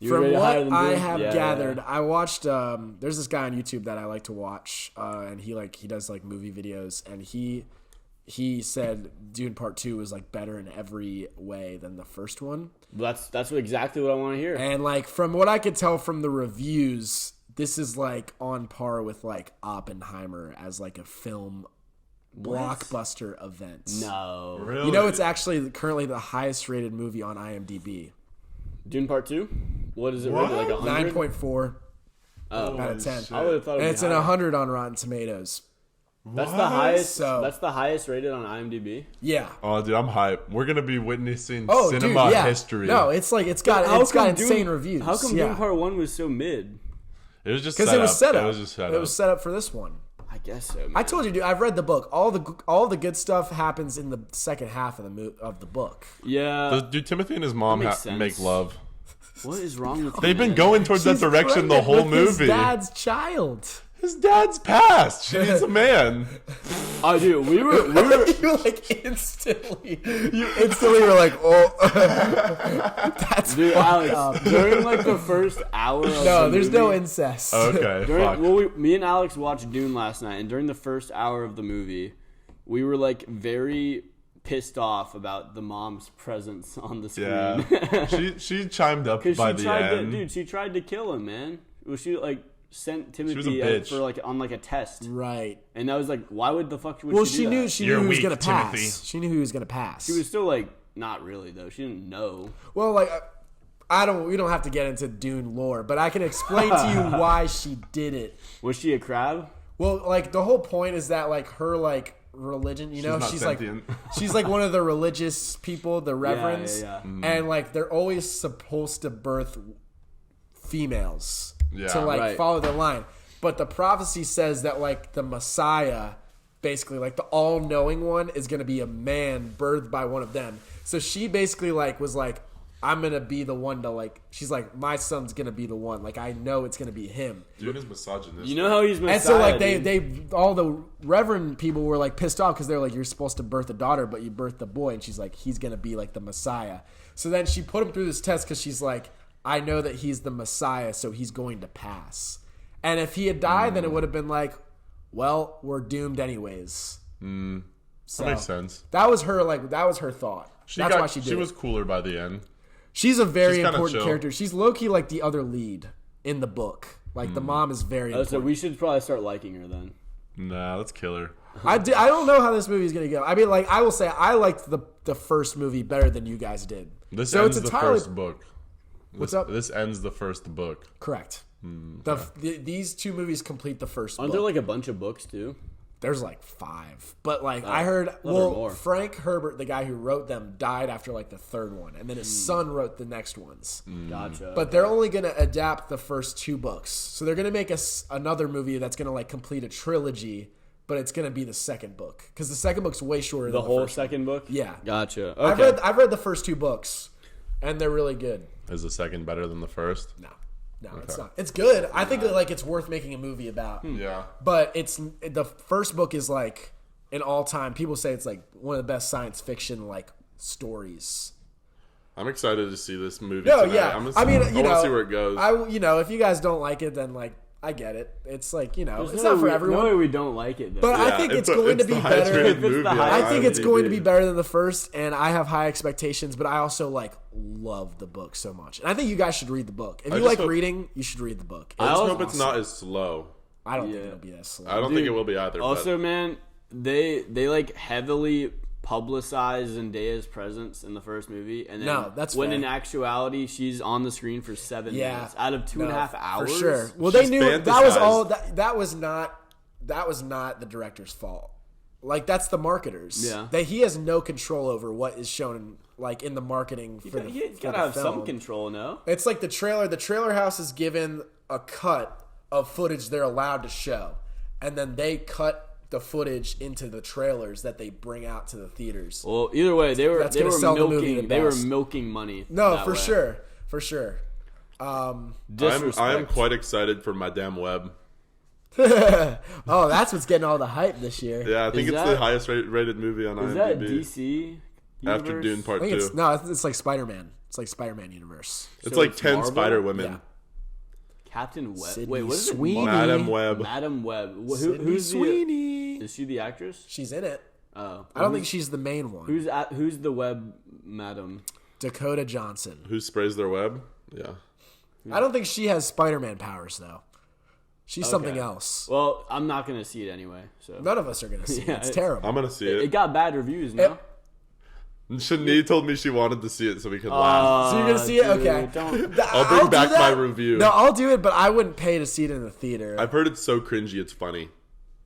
You From rated it higher what than I Dune? have Yeah, gathered, yeah. I watched. There's this guy on YouTube that I like to watch, and he does like movie videos, and he said Dune Part 2 was like better in every way than the first one. That's exactly what I want to hear. And like from what I could tell from the reviews, this is like on par with like Oppenheimer as like a film blockbuster event. No. Really? You know, it's actually currently the highest rated movie on IMDb. Dune Part 2? What is it What? rated? Like 100? 9.4 Oh, out of 10. shit. I would have thought it And would it's be an higher. 100 on Rotten Tomatoes. That's the What? highest. So- That's the highest rated on IMDb. Yeah. Oh, dude, I'm hyped. We're gonna be witnessing Oh, cinema dude, yeah. history. No, it's like it's got insane reviews. How come yeah. Dune Part 1 was so mid? It was just Because it was set up. It was just set It up. was set up for this one. I guess so. Man. I told you, dude. I've read the book. All the good stuff happens in the second half of the book. Yeah. Do Timothy and his mom makes sense. make love? What is wrong with you? They've been man? going towards that She's direction the pregnant whole with his movie. dad's child. His dad's passed. She needs a man. Oh, dude, we were. You like instantly. You instantly were like, oh, that's Dude, fucked Alex, up. during like the first hour of No, the there's movie, no incest. Okay, fuck. me and Alex watched Dune last night, and during the first hour of the movie, we were like very pissed off about the mom's presence on the screen. Yeah, she chimed up Because by she the tried to, end. dude, she tried to kill him, man. Well, she like sent was a Timothy out bitch. for like on like a test, Right. and I was like, why would the fuck would Well, she she do knew that? she You're knew who was weak, gonna pass. Timothy. She knew who was gonna pass. She was still like, not really though. She didn't know. Well, like we don't have to get into Dune lore, but I can explain to you why she did it. Was she a crab? Well, like the whole point is that like her like religion, you know, not she's sentient. like she's like one of the religious people, the reverends, yeah. and like they're always supposed to birth females Yeah. to like Right. follow their line. But the prophecy says that like the Messiah, basically like the all-knowing one, is going to be a man birthed by one of them. So she basically like was like, I'm going to be the one to like, she's like, my son's going to be the one. Like, I know it's going to be him. Dune is misogynist. You know how he's Messiah, And so like dude. they all the reverend people were like pissed off because they're like, you're supposed to birth a daughter, but you birthed a boy. And she's like, he's going to be like the Messiah. So then she put him through this test because she's like, I know that he's the Messiah, so he's going to pass. And if he had died, then it would have been like, well, we're doomed anyways. So That makes sense. that was her thought. That's why she did She it. was cooler by the end. She's a very she's kinda important chill. character. She's low-key like the other lead in the book. Like the mom is very So important. we should probably start liking her then. Nah, let's kill her. I don't know how this movie's gonna go. I mean, like I will say, I liked the first movie better than you guys did. This So ends it's the entirely- first book. What's up? This ends the first book. Correct. Okay. These two movies complete the first Aren't book. there like a bunch of books too? There's like 5, but like I heard, more. Frank Herbert, the guy who wrote them, died after like the third one, and then his son wrote the next ones. Gotcha. But they're only gonna adapt the first 2 books, so they're gonna make another movie that's gonna like complete a trilogy, but it's gonna be the second book because the second book's way shorter. the than whole first one. second book. Yeah, Gotcha. Okay. I've read the first 2 books, and they're really good. Is the second better than the first? No, it's not. It's good. I think that like it's worth making a movie about. Yeah. But the first book is like an all-time. People say it's like one of the best science fiction like stories. I'm excited to see this movie. No, tonight. yeah. I want to see where it goes. If you guys don't like it, then like I get it. It's like There's it's no not for way- everyone. No way we don't like it though. But I Yeah, think it's the- going to be the highest better. rated If it's the movie on highest- I think it's IMDb. going to be better than the first, and I have high expectations. But I also like love the book so much, and I think you guys should read the book. If you just like hope- reading, you should read the book. I just also- hope it's not as slow. I don't think Yeah. it'll be that slow. I don't think it will be either. Also, man, they like heavily publicize Zendaya's presence in the first movie, and then No, that's when fair. in actuality she's on the screen for 7 Yeah. minutes out of 2.5 hours. For sure. Well, She's they knew that was fantasized. all. That was not the director's fault. Like that's the marketers. Yeah. That he has no control over what is shown like in the marketing for the. He's for gotta the have film. some control, no? It's like the trailer. The trailer house is given a cut of footage they're allowed to show, and then they cut the footage into the trailers that they bring out to the theaters. Well, either way, they were That's gonna sell the movie the they were best. milking money. No, that for way. sure, for sure. I am Disrespect. quite excited for Madame Web. Oh, that's what's getting all the hype this year. Yeah, I think Is it's that- the highest rated movie on Is that IMDb. DC? After universe? Dune Part I think 2. it's no, it's like Spider-Man. It's like Spider-Man universe. It's So like it's 10 Marvel? Spider Women. Yeah. Captain Web. Sydney Wait, what is Sweeney. it? Madame Web. Madam Web. Sydney Who's Sweeney. Is she the actress? She's in it. Oh, I don't think she's the main one. Who's the Web Madam? Dakota Johnson. Who sprays their web? Yeah. I don't think she has Spider-Man powers though. She's something Okay. else. Well, I'm not gonna see it anyway. So None of us are gonna see Yeah, it. It's it- terrible. I'm going to see it it. got bad reviews. No. Shanique told me she wanted to see it so we could laugh. So you're gonna see it? dude, Okay. Don't. I'll bring do back that. my review. No, I'll do it, but I wouldn't pay to see it in the theater. I've heard it's so cringy, it's funny.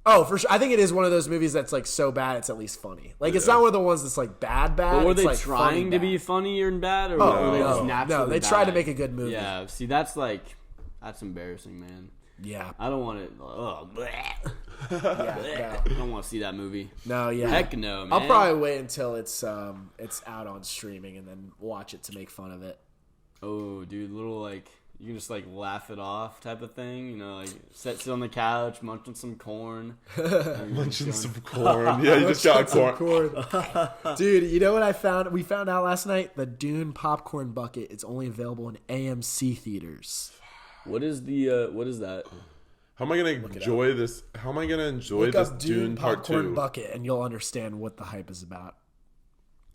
Oh, for sure. I think it is one of those movies that's like so bad it's at least funny. Like it's Yeah. not one of the ones that's like bad. But were It's, they like, funny trying to be bad. funny and bad, or Oh, were they just no. naturally No, they tried to bad? make a good movie. Yeah. See, that's embarrassing, man. Yeah. I don't want it. Oh, bleh. Yeah. I don't want to see that movie. No, yeah. Heck no, man. I'll probably wait until it's out on streaming and then watch it to make fun of it. Oh, dude, little like you can just like laugh it off type of thing. You know, like sit on the couch, munching some corn. Munching some corn. Yeah, you just got corn. Dude, you know what I found? We found out last night the Dune popcorn bucket is only available in AMC theaters. What is that? How am I going to enjoy this? How am I going to enjoy Look this up Dune Part popcorn 2? bucket and you'll understand what the hype is about.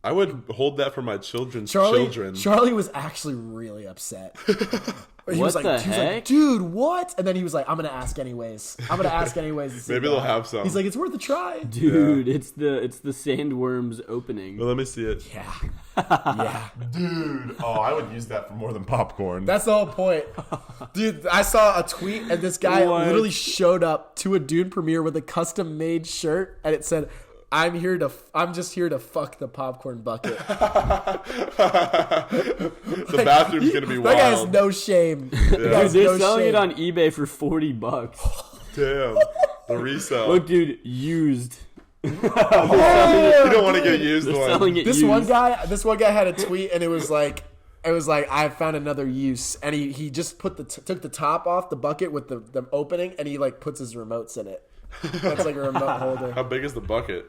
I would hold that for my children's children. Charlie was actually really upset. He What was like, the he was like, heck? dude, what? And then he was like, I'm gonna ask anyways. To see Maybe that." they'll have some. He's like, it's worth a try. Dude, it's the sandworms opening. Well, let me see it. Yeah, yeah. Dude, I would use that for more than popcorn. That's the whole point, dude. I saw a tweet and this guy What? literally showed up to a Dune premiere with a custom made shirt, and it said, I'm just here to fuck the popcorn bucket. The bathroom's going to be That wild. guy has no shame. That guy Dude, has they're no selling shame. it on eBay for $40. Damn. The resale. Look, dude, used. You don't want to get used They're one. selling it This used. one guy had a tweet, and it was like I found another use, and he just took the top off the bucket with the opening, and he like puts his remotes in it. It's like a remote holder. How big is the bucket?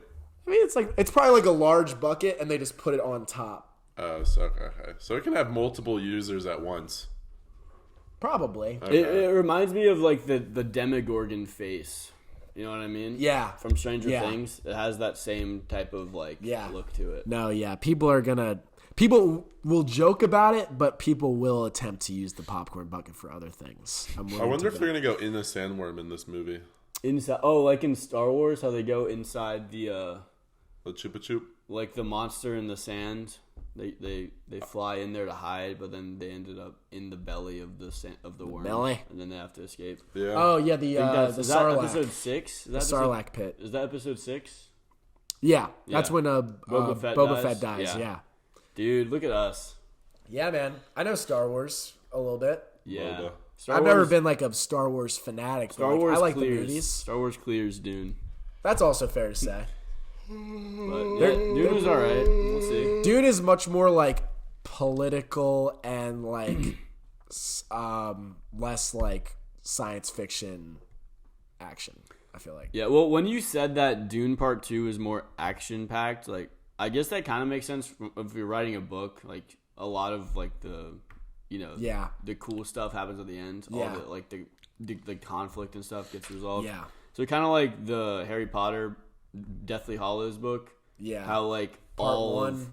I mean, it's probably like a large bucket, and they just put it on top. Oh, so okay. So it can have multiple users at once. Probably. It reminds me of like the Demogorgon face. You know what I mean? Yeah. From Stranger Yeah. Things. It has that same type of like Yeah. look to it. No, yeah. People are gonna. People will joke about it, but people will attempt to use the popcorn bucket for other things. I wonder if they're gonna go in a sandworm in this movie. Inside, like in Star Wars, how they go inside the Chupa Chup. like the monster in the sand. They fly in there to hide, but then they ended up in the belly of the worm, belly? and then they have to escape. Yeah. Oh yeah, the Is that Sarlacc. episode 6? The Sarlacc pit. Is that episode 6? Yeah, that's Yeah. when Boba Fett dies. Yeah. Dude, look at us. Yeah, man. I know Star Wars a little bit. Yeah. Boba. I've never been like a Star Wars fanatic. Star but Wars I like clears. the movies. Star Wars clears Dune. That's also fair to say. But yeah, Dune was alright. We'll see. Dune is much more like political and like less like science fiction action. I feel like. Yeah, well, when you said that Dune Part 2 is more action-packed, like, I guess that kind of makes sense if you're writing a book. Like, a lot of, like, the cool stuff happens at the end. Yeah. All the, like, the conflict and stuff gets resolved. Yeah. So kind of like the Harry Potter Deathly Hallows book. Yeah. How, like, Part 1.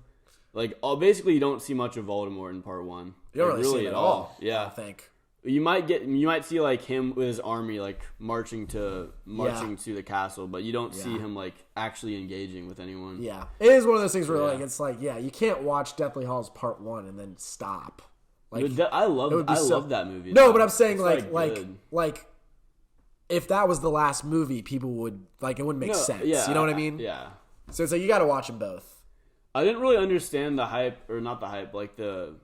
basically you don't see much of Voldemort in Part 1. You don't like, really see it at all. Yeah. I think. You might see like him with his army like marching to the castle, but you don't see him like actually engaging with anyone. Yeah, it is one of those things where like it's like you can't watch Deathly Hallows Part 1 and then stop. Like I love that movie. No, but I'm saying it's like if that was the last movie, people would like it wouldn't make sense. Yeah, you know what I mean? Yeah. So it's like you got to watch them both. I didn't really understand the hype, or not the hype, like the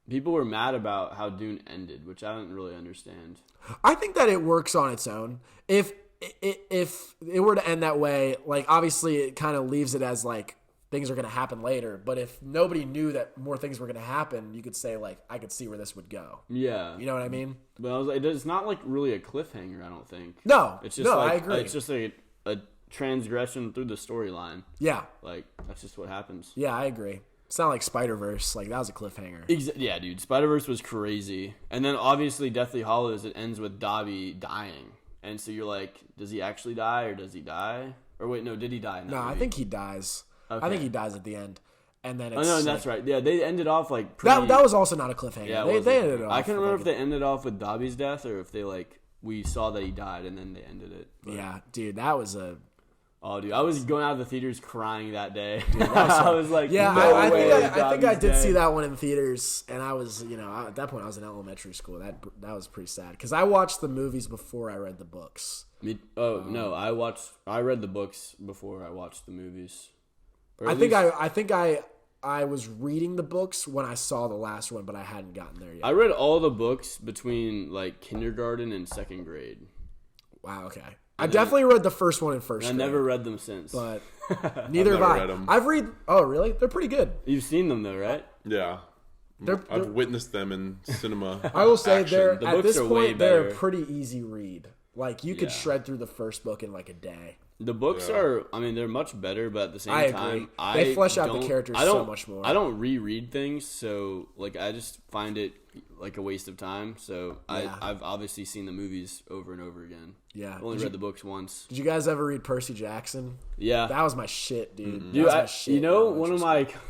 people were mad about how Dune ended, which I didn't really understand. I think that it works on its own. If it were to end that way, like obviously it kind of leaves it as like things are going to happen later. But if nobody knew that more things were going to happen, you could say like I could see where this would go. Yeah, you know what I mean. But I was like, it's not like really a cliffhanger. I don't think. No, it's just I agree. It's just a transgression through the storyline. Yeah, like that's just what happens. Yeah, I agree. It's not like Spider-Verse. Like, that was a cliffhanger. Yeah, dude. Spider-Verse was crazy. And then, obviously, Deathly Hallows, it ends with Dobby dying. And so you're like, does he actually die or does he die? Or wait, no, did he die in that movie? I think he dies. Okay. I think he dies at the end. And then it's... Oh, no, that's right. Yeah, they ended off, like, pretty... That was also not a cliffhanger. Yeah, they ended it off. I can't remember if they ended off with Dobby's death or if they, like, we saw that he died and then they ended it. But... Yeah, dude, that was a... Oh, dude, I was going out of the theaters crying that day. Dude, I was like, yeah, no I think I did dead. see that one in theaters, and I was, at that point I was in elementary school. That was pretty sad because I watched the movies before I read the books. No, I read the books before I watched the movies. I think I was reading the books when I saw the last one, but I hadn't gotten there yet. I read all the books between like kindergarten and second grade. Wow. Okay. I definitely read the first one in first grade. I never read them since. But neither have I. Read them. I've read... Oh, really? They're pretty good. You've seen them though, right? Yeah. I've witnessed them in cinema. I will say action. at this point, they're a pretty easy read. Like, you could shred through the first book in like a day. The books are, I mean, they're much better, but at the same time, they flesh out the characters so much more. I don't reread things, so like I just find it like a waste of time. So I've obviously seen the movies over and over again. Yeah, I've only read the books once. Did you guys ever read Percy Jackson? Yeah, that was my shit, dude. Mm-hmm. Dude,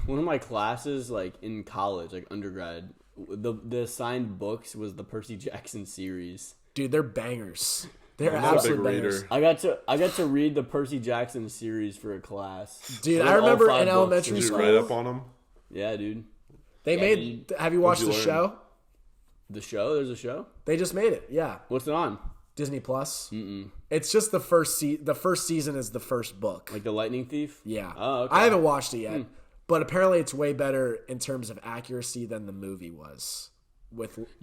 one of my classes, like in college, like undergrad, the assigned books was the Percy Jackson series. Dude, they're bangers. They're I'm absolute not a big bangers. reader. I got to read the Percy Jackson series for a class. Dude, I remember in elementary Did you school. write up on them? Yeah, dude. They made. Have you watched the show? The show? There's a show? They just made it. Yeah. What's it on? Disney Plus. It's just the first the first season is the first book. Like the Lightning Thief? Yeah. Oh, okay. I haven't watched it yet, but apparently it's way better in terms of accuracy than the movie was.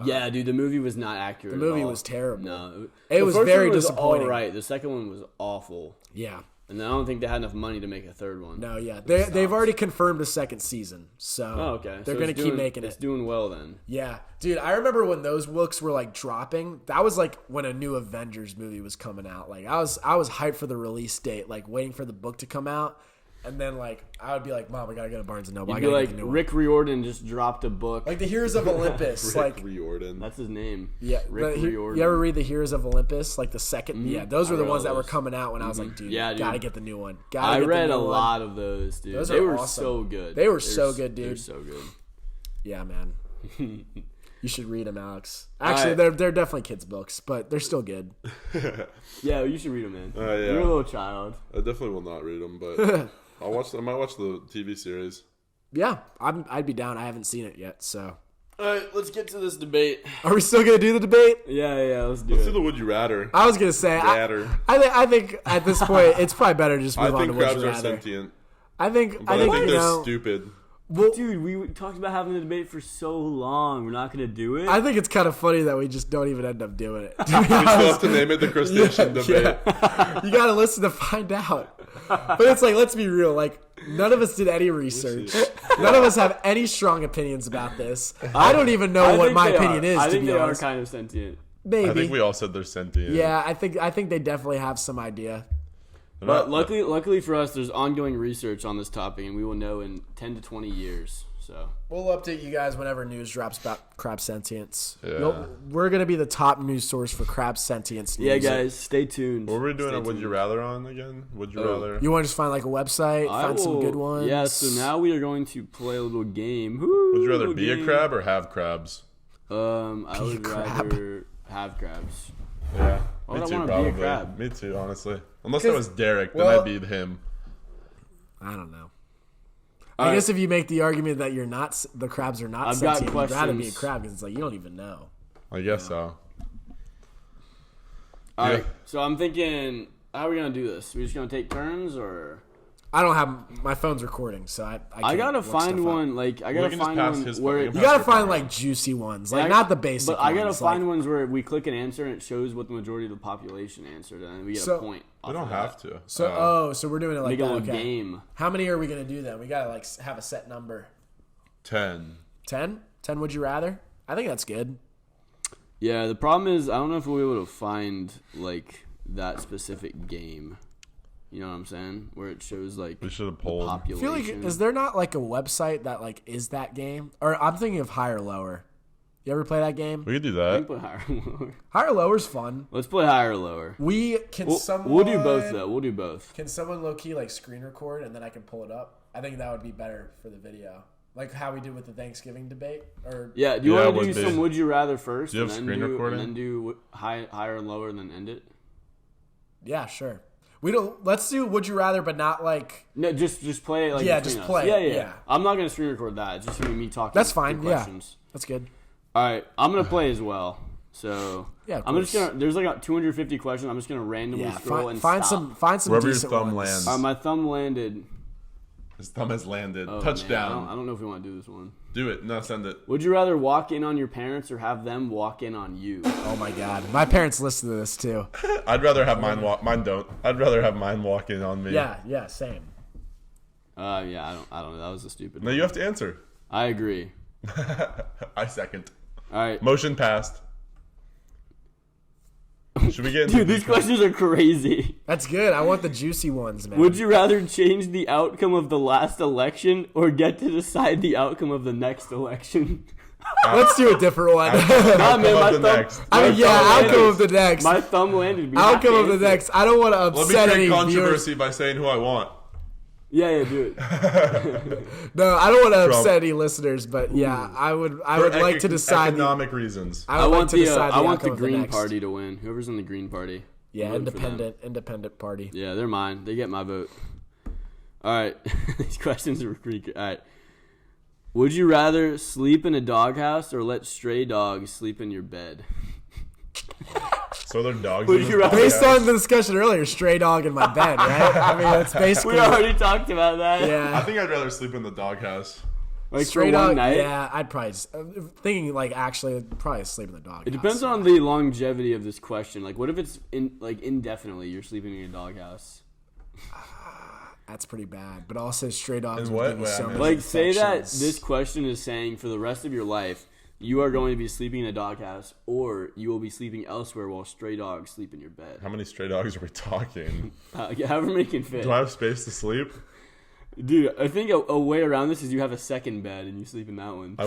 Yeah, dude, the movie was not accurate. The movie at all. was terrible. No, it was very disappointing. All right, the second one was awful. Yeah, and I don't think they had enough money to make a third one. No, yeah, they've already confirmed a second season, so okay, they're gonna keep making it. It's doing well then. Yeah, dude, I remember when those books were like dropping. That was like when a new Avengers movie was coming out. Like I was hyped for the release date, like waiting for the book to come out. And then like I would be like, Mom, I gotta go to Barnes and Noble. You'd I be gotta like get the new one. Rick Riordan just dropped a book. Like the Heroes of Olympus. Rick like Riordan. That's his name. yeah, Rick Riordan. you ever read the Heroes of Olympus? Like the second, yeah, those were I the read ones all that were those. coming out when I was like, dude, Yeah, dude. gotta get the new one. I read a lot of those, dude. Those they are were awesome. so good. They were so good, dude. They're so good. Yeah, man. You should read them, Alex. Actually, they're definitely kids' books, but they're still good. Yeah, you should read them, man. Yeah. You're a little child. I definitely will not read them, but I might watch the TV series. Yeah, I'd be down. I haven't seen it yet, so. All right, let's get to this debate. Are we still gonna do the debate? Yeah, let's do Let's it. do the Would You Rather. I was gonna say, Rather. I think at this point it's probably better to just I move on think to Would crabs You are Rather. sentient, I think but I think you they're know. stupid. Well, Dude, we talked about having the debate for so long. We're not gonna do it. I think it's kind of funny that we just don't even end up doing it. To be We still honest. have to name it the Crustacean debate. You gotta listen to find out. But it's like, let's be real. Like, none of us did any research. None of us have any strong opinions about this. I don't even know what think my they opinion are. is. I To think be they honest, are kind of sentient. maybe. I think we all said they're sentient. Yeah, I think they definitely have some idea. They're But not- luckily for us, there's ongoing research on this topic, and we will know in 10 to 20 years. So We'll update you guys whenever news drops about crab sentience. Yeah. We're gonna be the top news source for crab sentience news. yeah, guys, stay tuned. What were we doing Stay a Would tuned. You Rather on again? Would you Oh. rather? You want to just find like a website, I find some will- good ones. Yeah, so now we are going to play a little game. Woo, Would you rather little be a game. crab or have crabs? I Be a would crab? rather have crabs. Yeah. Why Me would I too, wanna be a probably. crab? Me too, honestly. Unless it was Derek, then well- I'd be him. I don't know. All I right. guess if you make the argument that you're not, the crabs are not I've got sentient, you'd rather be a questions. crab because it's like you don't even know. I guess so. All Yeah. right, so I'm thinking, how are we gonna do this? We just gonna take turns, or I don't have my phone's recording, so I I can't gotta look stuff find up. one. Like I We gotta can just find pass one his where phone. it, You gotta Your find phone. like juicy ones, like I- not the basic. But I gotta ones, find like, ones where we click an answer and it shows what the majority of the population answered, and then we get So- a point. We off don't of have that. to. So so we're doing it like Make a that. little Okay. game. How many are we gonna do then? We gotta like have a set number. 10. 10? 10 would you rather? I think that's good. Yeah, the problem is I don't know if we'll be able to find like that specific game. You know what I'm saying? Where it shows like We should have the polled. I feel population. like is there not like a website that like is that game? Or I'm thinking of Higher Lower. You ever play that game? We could do We that. can play higher or lower. Higher Lower's fun. Let's play higher or lower. We can We'll do both though. We'll do both. Can someone low key like screen record and then I can pull it up? I think that would be better for the video. Like how we did with the Thanksgiving debate, or Yeah, do you Yeah, want to would do be. some would you rather first? Do you have and screen then recording? And then do higher and lower and then end it? yeah, sure. We don't. Let's do would you rather, but not like. No, just play it like Yeah, between just us. play Yeah, it, yeah, yeah. I'm not gonna screen record that. It's just gonna be me talking. That's through fine. Yeah, questions. that's good. All right, I'm gonna play as well. So Yeah, of I'm just course. gonna. There's like 250 questions. I'm just gonna randomly Yeah, scroll find, and find stop. some Wherever your decent thumb ones. lands. My thumb landed. His thumb has landed. Oh, Touchdown. Man, I don't know if we want to do this one. Do it. No, send it. Would you rather walk in on your parents or have them walk in on you? Oh my god, my parents listen to this too. I'd rather have mine walk. Mine don't. I'd rather have mine walk in on me. Yeah, same. Yeah, I don't know. That was a stupid No, one. you have to answer. I agree. I second. All right. Motion passed. Should we get into Dude, these questions are crazy. That's good. I want the juicy ones, man. Would you rather change the outcome of the last election or get to decide the outcome of the next election? Let's do a different one. Nah, man, my the thumb, next. I mean, my yeah, thumb outcome landed. of the next. My thumb landed. We have Outcome to of the answer. next. I don't want to Let me upset any create viewers. controversy by saying who I want. Yeah, do it. No, I don't want to Trump. upset any listeners, but yeah, I would For like to decide. economic reasons. I would like to decide the I want outcome the of the Green next. Party to win. Whoever's in the Green Party. Yeah, I'm voting for them. independent party. Yeah, they're mine. They get my vote. All right. These questions are pretty good. All right. Would you rather sleep in a doghouse or let stray dogs sleep in your bed? So they're dogs. Would in you this rather- Based podcast. on the discussion earlier, stray dog in my bed, right? I mean, that's basically. We already talked about that. I Yeah. think I'd rather sleep in the doghouse. Like Stray for one dog, night. yeah, I'd probably thinking like actually I'd probably sleep in the dog. It depends on the longevity of this question. Like, what if it's indefinitely you're sleeping in a doghouse? That's pretty bad. But also stray dogs In would what give you way? so I mean- many Like, say that infections. this question is saying for the rest of your life, you are going to be sleeping in a doghouse, or you will be sleeping elsewhere while stray dogs sleep in your bed. How many stray dogs are we talking? However many can fit. Do I have space to sleep? Dude, I think a way around this is you have a second bed and you sleep in that one. I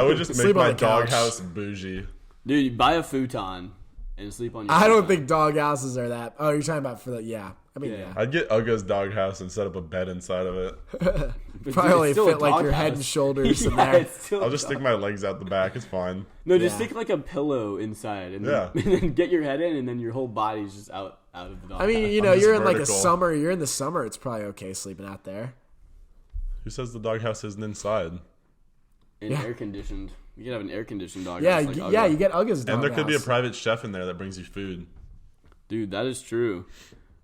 would just make Sleep on my the couch. doghouse bougie. Dude, you buy a futon and sleep on your I don't futon. think dog houses are that. Oh, you're talking about for the yeah. I mean, yeah. I'd get Uga's doghouse and set up a bed inside of it. But dude, Probably only it's still a fit like your head and doghouse. shoulders in Yeah, there. it's still I'll a just stick my legs out the back. It's fine. No, just Yeah. stick like a pillow inside and, Yeah. then, and then get your head in and then your whole body's just out of the dog. I mean, you I'm know, just you're in like a vertical. summer. You're in the summer. It's probably okay sleeping out there. Who says the doghouse isn't inside? and yeah. air conditioned. You could have an air conditioned dog. Yeah, house, like yeah. Ugga. You get Uga's dog And there could be a house. private chef in there that brings you food. Dude, that is true.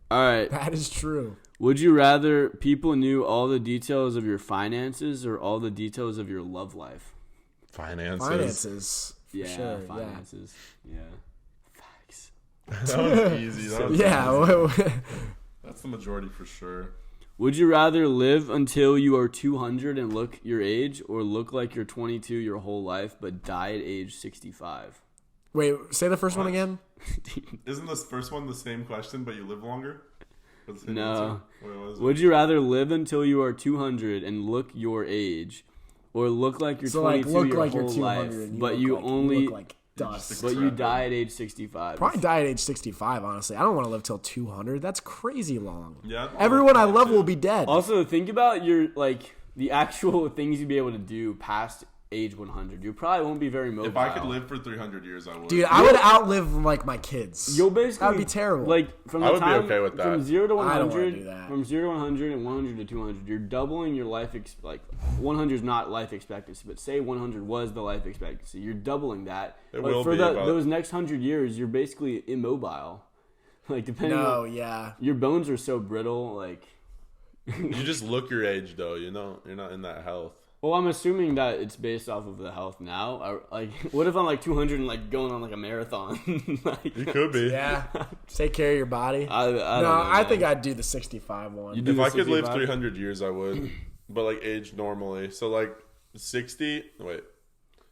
All right. That is true. Would you rather people knew all the details of your finances or all the details of your love life? Finances. For Yeah, sure. finances. Yeah. Facts. That one's easy. That one's Yeah. easy. Yeah. That's the majority for sure. Would you rather live until you are 200 and look your age or look like you're 22 your whole life but die at age 65? Wait, say the first one again. Isn't this first one the same question, but you live longer? Or the same No. answer? Wait, what is it? Would you rather live until you are 200 and look your age or look like you're So 22 like, look your like whole you're 200, life and but look you like, only you look like dust. but you die at age 65? Probably die at age 65. Honestly, I don't want to live till 200. That's crazy long. Yeah. Everyone I love will be dead. Also, think about your like the actual things you'd be able to do past age 100. You probably won't be very mobile. If I could live for 300 years, I would. Dude, I would outlive like my kids. You'll basically That'd be terrible. Like from I the would be time okay with that. from 0 to I don't wanna 100, do that. from 0 to 100 and 100 to 200, you're doubling your life. Like 100 is not life expectancy, but say 100 was the life expectancy, you're doubling that. It But will for be about- those next 100 years, you're basically immobile. Like depending, No, on, yeah. your bones are so brittle. Like, You just look your age, though. You know, you're not in that health. well, I'm assuming that it's based off of the health now. Like, what if I'm like 200 and like going on like a marathon? Like, You could be. Yeah. Take care of your body. I don't No, know, I man. think I'd do the 65 one. You do If the I could live 65? 300 years, I would. But like age normally. So like 60.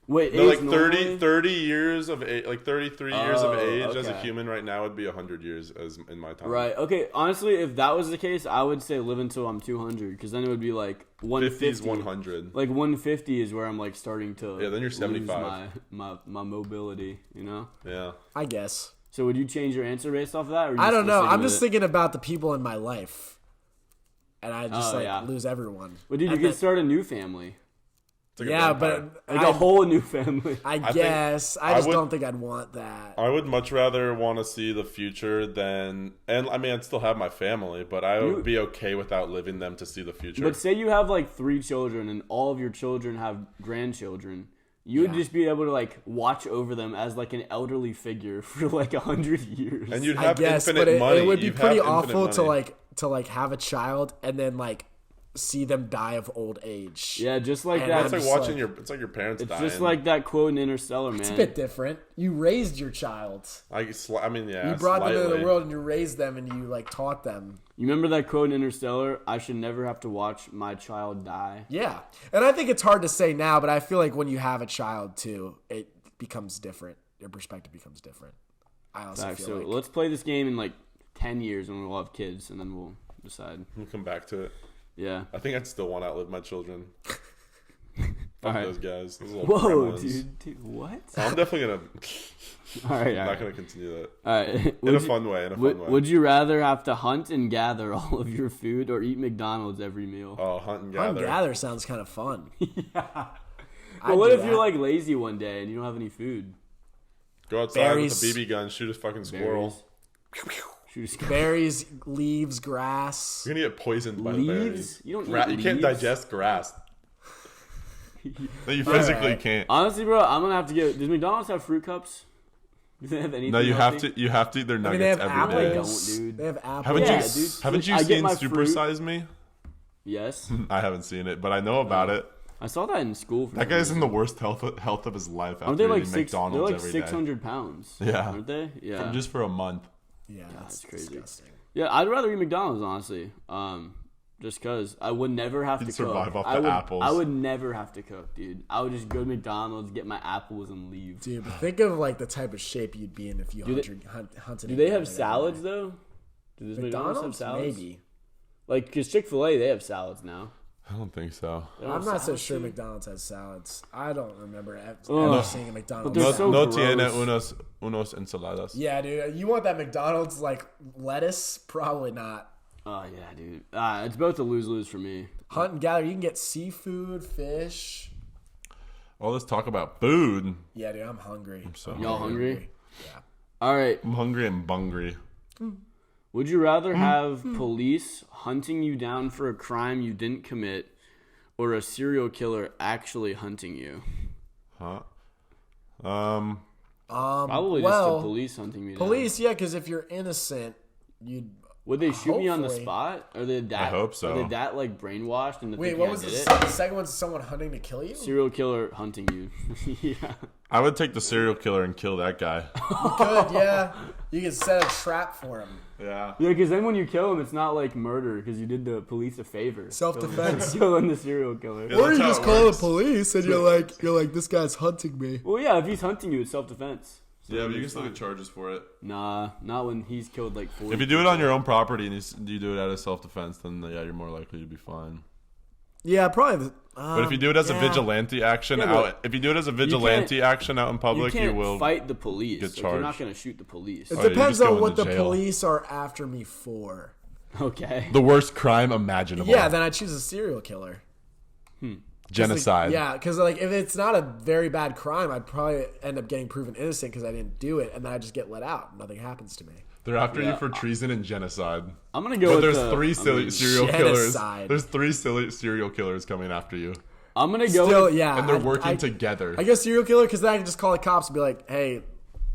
Wait, No, age like 30, normally? 30 years of age, like 33 years of Oh, age as a okay. human right now would be 100 years as in my time. Right. Okay. Honestly, if that was the case, I would say live until I'm 200, because then it would be like 50 is 150. 100. Like 150 is where I'm like starting to. Yeah, then you're lose 75. My mobility. You know. Yeah. I guess. So would you change your answer based off of that? Or you I don't still know. sticking I'm with just it? thinking about the people in my life. And I just Oh, like yeah. lose everyone. But dude, you And could then- start a new family, It's like a yeah, vampire. but like a whole new family. I think guess. I I just would- don't think I'd want that. I would much rather want to see the future than, and I mean, I'd still have my family, but I would be okay with outliving them to see the future. But say you have like 3 children and all of your children have grandchildren. You would Yeah. just be able to like watch over them as like an elderly figure for like 100 years. And you'd I have guess, infinite but money. it would be You'd pretty have infinite awful money. to like have a child and then like see them die of old age. Yeah, just like And that. It's like just watching like- it's like your parents It's dying. just like that quote in Interstellar, man. It's a bit different. You raised your child. I mean, yeah. You brought them into slightly. the world and you raised them and you like taught them. You remember that quote in Interstellar? I should never have to watch my child die. Yeah. And I think it's hard to say now, but I feel like when you have a child too, it becomes different. Your perspective becomes different. I also Facts. feel So like let's play this game in like 10 years when we'll have kids, and then we'll decide. We'll come back to it. Yeah. I think I'd still want to outlive my children. All Fuck right. those guys. Those little Whoa, gremlins. dude, what? I'm definitely gonna. All right, I'm all not right. gonna continue that All right. in Would a you- fun way. In a fun Would, way. would you rather have to hunt and gather all of your food or eat McDonald's every meal? Oh, hunt and Hunt gather. and gather sounds kind of fun. But what if you're like lazy one day and you don't have any food? Go outside Berries. with a BB gun, shoot a fucking squirrel. Berries. Shoot a squirrel. berries, leaves, grass? You're gonna get poisoned by the berries. Leaves? You don't You eat can't leaves? digest grass. No, you physically Alright. can't. Honestly, bro, I'm gonna have to get. Does McDonald's have fruit cups? Do they have anything? No, you have healthy? to. You have to eat their I mean, they nuggets have every day. apples. They don't, dude. They have apples. Haven't Yeah, you? dude. Haven't you I get seen my Super fruit. Size Me? Yes, I haven't seen it, but I know about it. I saw that in school. For That some guy's reason. in the worst health of his life after Aren't they like eating six? They're McDonald's like every day. 600 pounds. Yeah. aren't they? Yeah, Just for a month. Yeah, that's crazy. disgusting. yeah. I'd rather eat McDonald's honestly. Just cause I would never have to You'd cook. survive off I the would, apples. I would never have to cook, dude. I would just go to McDonald's, get my apples, and leave. Dude, but think of like the type of shape you'd be in if you Do they- hunted. Do they have together. salads though? Do those McDonald's have McDonald's? salads? Maybe. Like, because Chick-fil-A, they have salads now. I don't think so. I'm not so sure too? McDonald's has salads. I don't remember ever Ugh. seeing a McDonald's But they're salad. so No tiene gross. unos ensaladas. Yeah, dude. You want that McDonald's, like, lettuce? Probably not. Oh, yeah, dude. It's both a lose-lose for me. Hunt and gather. You can get seafood, fish. All this talk about food. Yeah, dude. I'm hungry. So Y'all hungry? Yeah. All right. I'm hungry and bungry. Would you rather have police hunting you down for a crime you didn't commit or a serial killer actually hunting you? Huh? Probably just the police hunting me down. Police, yeah, because if you're innocent, you'd. Would they shoot me on the Hopefully. spot? Are they that? I hope so. Are they that like brainwashed and Wait, what was the second one? Someone hunting to kill you? Serial killer hunting you. Yeah. I would take the serial killer and kill that guy. You could, yeah. You could set a trap for him. Yeah. Yeah, because then when you kill him, it's not like murder because you did the police a favor. Self-defense. Killing the serial killer. Yeah. Or That's you how just it call the works. police and you're like, this guy's hunting me. Well, yeah, if he's hunting you, it's self-defense. So Yeah, but you it's can still fine. get charges for it. Nah, not when he's killed like 40. If you do it on your own property and you do it out of self-defense, then yeah, you're more likely to be fine. Yeah, probably. But if you do it as a vigilante action Yeah, out, but if you do it as a vigilante action out in you public, can't you will. fight the police. get Like, you're not charged. going to shoot the police. It Oh, you depends just go on what into the jail. police are after me for. Okay. The worst crime imaginable. Yeah, then I choose a serial killer. Genocide. Yeah, because like if it's not a very bad crime, I'd probably end up getting proven innocent because I didn't do it, and then I just get let out. Nothing happens to me. They're after Yeah. you for treason and genocide. I'm going to go But with there's the, three serial killers. Genocide. There's three serial killers coming after you, I'm going to go Still, with, yeah, and they're I- working I, together. I guess serial killer because then I can just call the cops and be like, "Hey,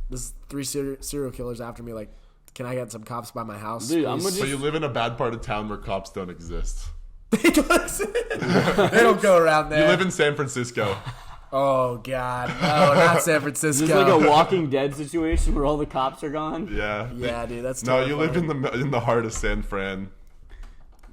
there's three serial killers after me. Like, can I get some cops by my house?" Dude, I'm please?" gonna So you live in a bad part of town where cops don't exist. they don't go around there. You live in San Francisco. Oh God, no, not San Francisco. Is this like a Walking Dead situation where all the cops are gone? Yeah. Yeah, dude, that's No, you terrifying. live in the heart of San Fran.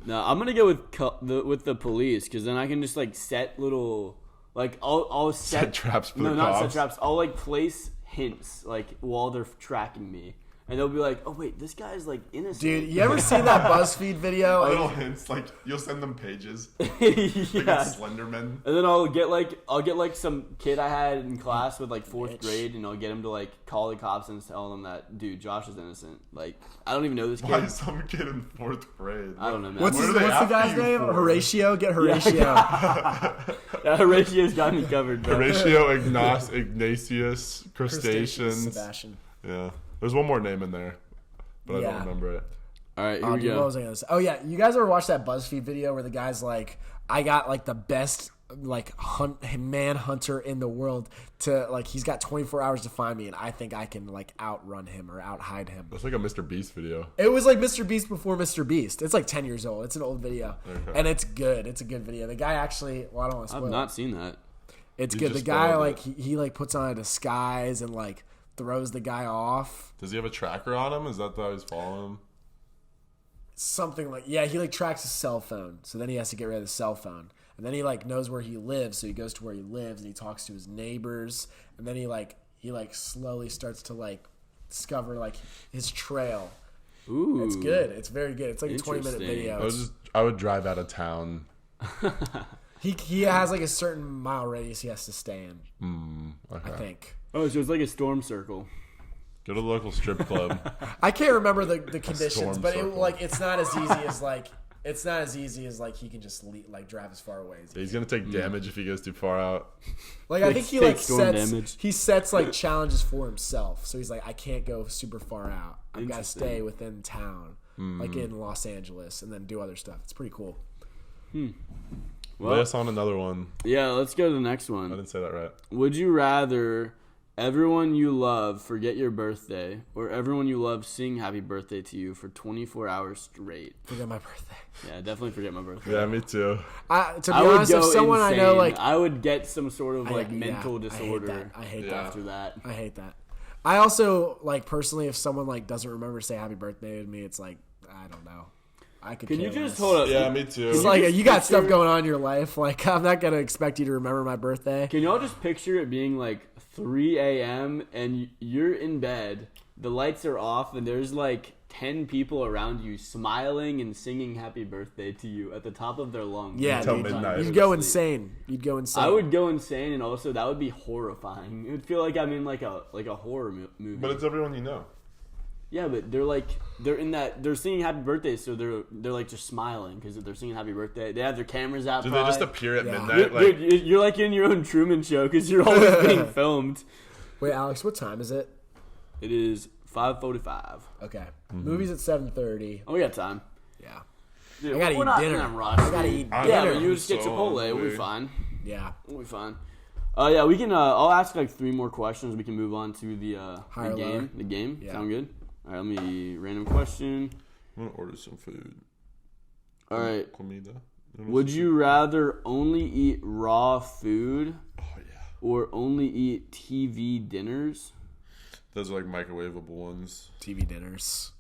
No, I'm gonna go with the police because then I can just like set little like I'll Set traps for no, the not set cops. traps. I'll like place hints like while they're tracking me, and they'll be like, "Oh wait, this guy's like innocent." Dude, you ever seen that BuzzFeed video? Little hints, like you'll send them pages. Like yeah. it's Slenderman. And then I'll get like some kid I had in class with like fourth grade, and I'll get him to like call the cops and tell them that dude Josh is innocent. Like I don't even know this kid. Why some kid in fourth grade? I don't know, man. What's What the are they after guy's you name? for? Horatio. Get Horatio. Yeah, Horatio's got me covered, bro. Horatio, Ignatius, Crustaceans. Sebastian. Yeah. There's one more name in there, but I Yeah. don't remember it. All right, here Oh, we dude, go. what was I gonna say? Oh yeah, you guys ever watch that BuzzFeed video where the guy's like, "I got like the best like manhunter in the world to like he's got 24 hours to find me, and I think I can like outrun him or outhide him." That's like a Mr. Beast video. It was like Mr. Beast before Mr. Beast. It's like 10 years old. It's an old video, Okay. and it's good. It's a good video. The guy actually, well, I don't want to I've spoil. not seen that. It's You good. The just guy spoiled like it. he like puts on a disguise and like throws the guy off. Does he have a tracker on him? Is that how he's following him? Something like, yeah, he like tracks his cell phone, so then he has to get rid of the cell phone, and then he like knows where he lives, so he goes to where he lives and he talks to his neighbors, and then he slowly starts to like discover like his trail. Ooh, It's good. It's very good. It's like a 20-minute Interesting. video. I would drive out of town. He has like a certain mile radius he has to stay in. Okay. I think. Oh, so it's like a storm circle. Go to the local strip club. I can't remember the conditions, storm but circle. it's not as easy as like he can just drive as far away as he He's gonna take damage if he goes too far out. Like I think he take like storm sets damage. like challenges for himself. So he's like, I can't go super far out. I've got to Interesting. stay within town, like in Los Angeles, and then do other stuff. It's pretty cool. Lay us on another one. Yeah, let's go to the next I one. didn't say that right. Would you rather everyone you love forget your birthday or everyone you love sing happy birthday to you for 24 hours straight? Forget my birthday. Yeah, definitely forget my birthday. Yeah, me too. To be I would honest, if go someone I know insane. like I would get some sort of like yeah, mental I hate disorder that. I hate Yeah. that. after that. I hate that. I also like personally, if someone like doesn't remember to say happy birthday to me, it's like I don't know. I could. Can you care just less. hold up? Yeah, me too. It's like just you got picture- stuff going on in your life. Like I'm not gonna expect you to remember my birthday. Can y'all just picture it being like 3 a.m. and you're in bed, the lights are off, and there's like 10 people around you smiling and singing happy birthday to you at the top of their lungs. Yeah, Until dude, midnight. you'd go insane. You'd go insane. I would go insane, and also that would be horrifying. It would feel like I'm in like a horror movie. But it's everyone you know. Yeah, but they're singing happy birthday, so they're like just smiling because they're singing happy birthday. They have their cameras out. Do they just appear at Yeah. midnight? Dude, you're like in your own Truman Show because you're always being filmed. Wait, Alex, what time is it? It is 5:45. Okay. Movie's at 7:30. Oh, we got time. Yeah. Dude, I gotta we're eat not dinner. in a rush. I gotta eat I Yeah, dinner. but you just get So Chipotle. We'll be hungry. fine. Yeah. We'll be fine. Yeah, we can. I'll ask like 3 more questions. We can move on to the Higher, game. lower. The game. Yeah. Sound good? All right. Let me random question. I'm gonna order some food. All right. Comida. Would you rather only eat raw food Oh yeah. or only eat TV dinners? Those are like microwavable ones. TV dinners.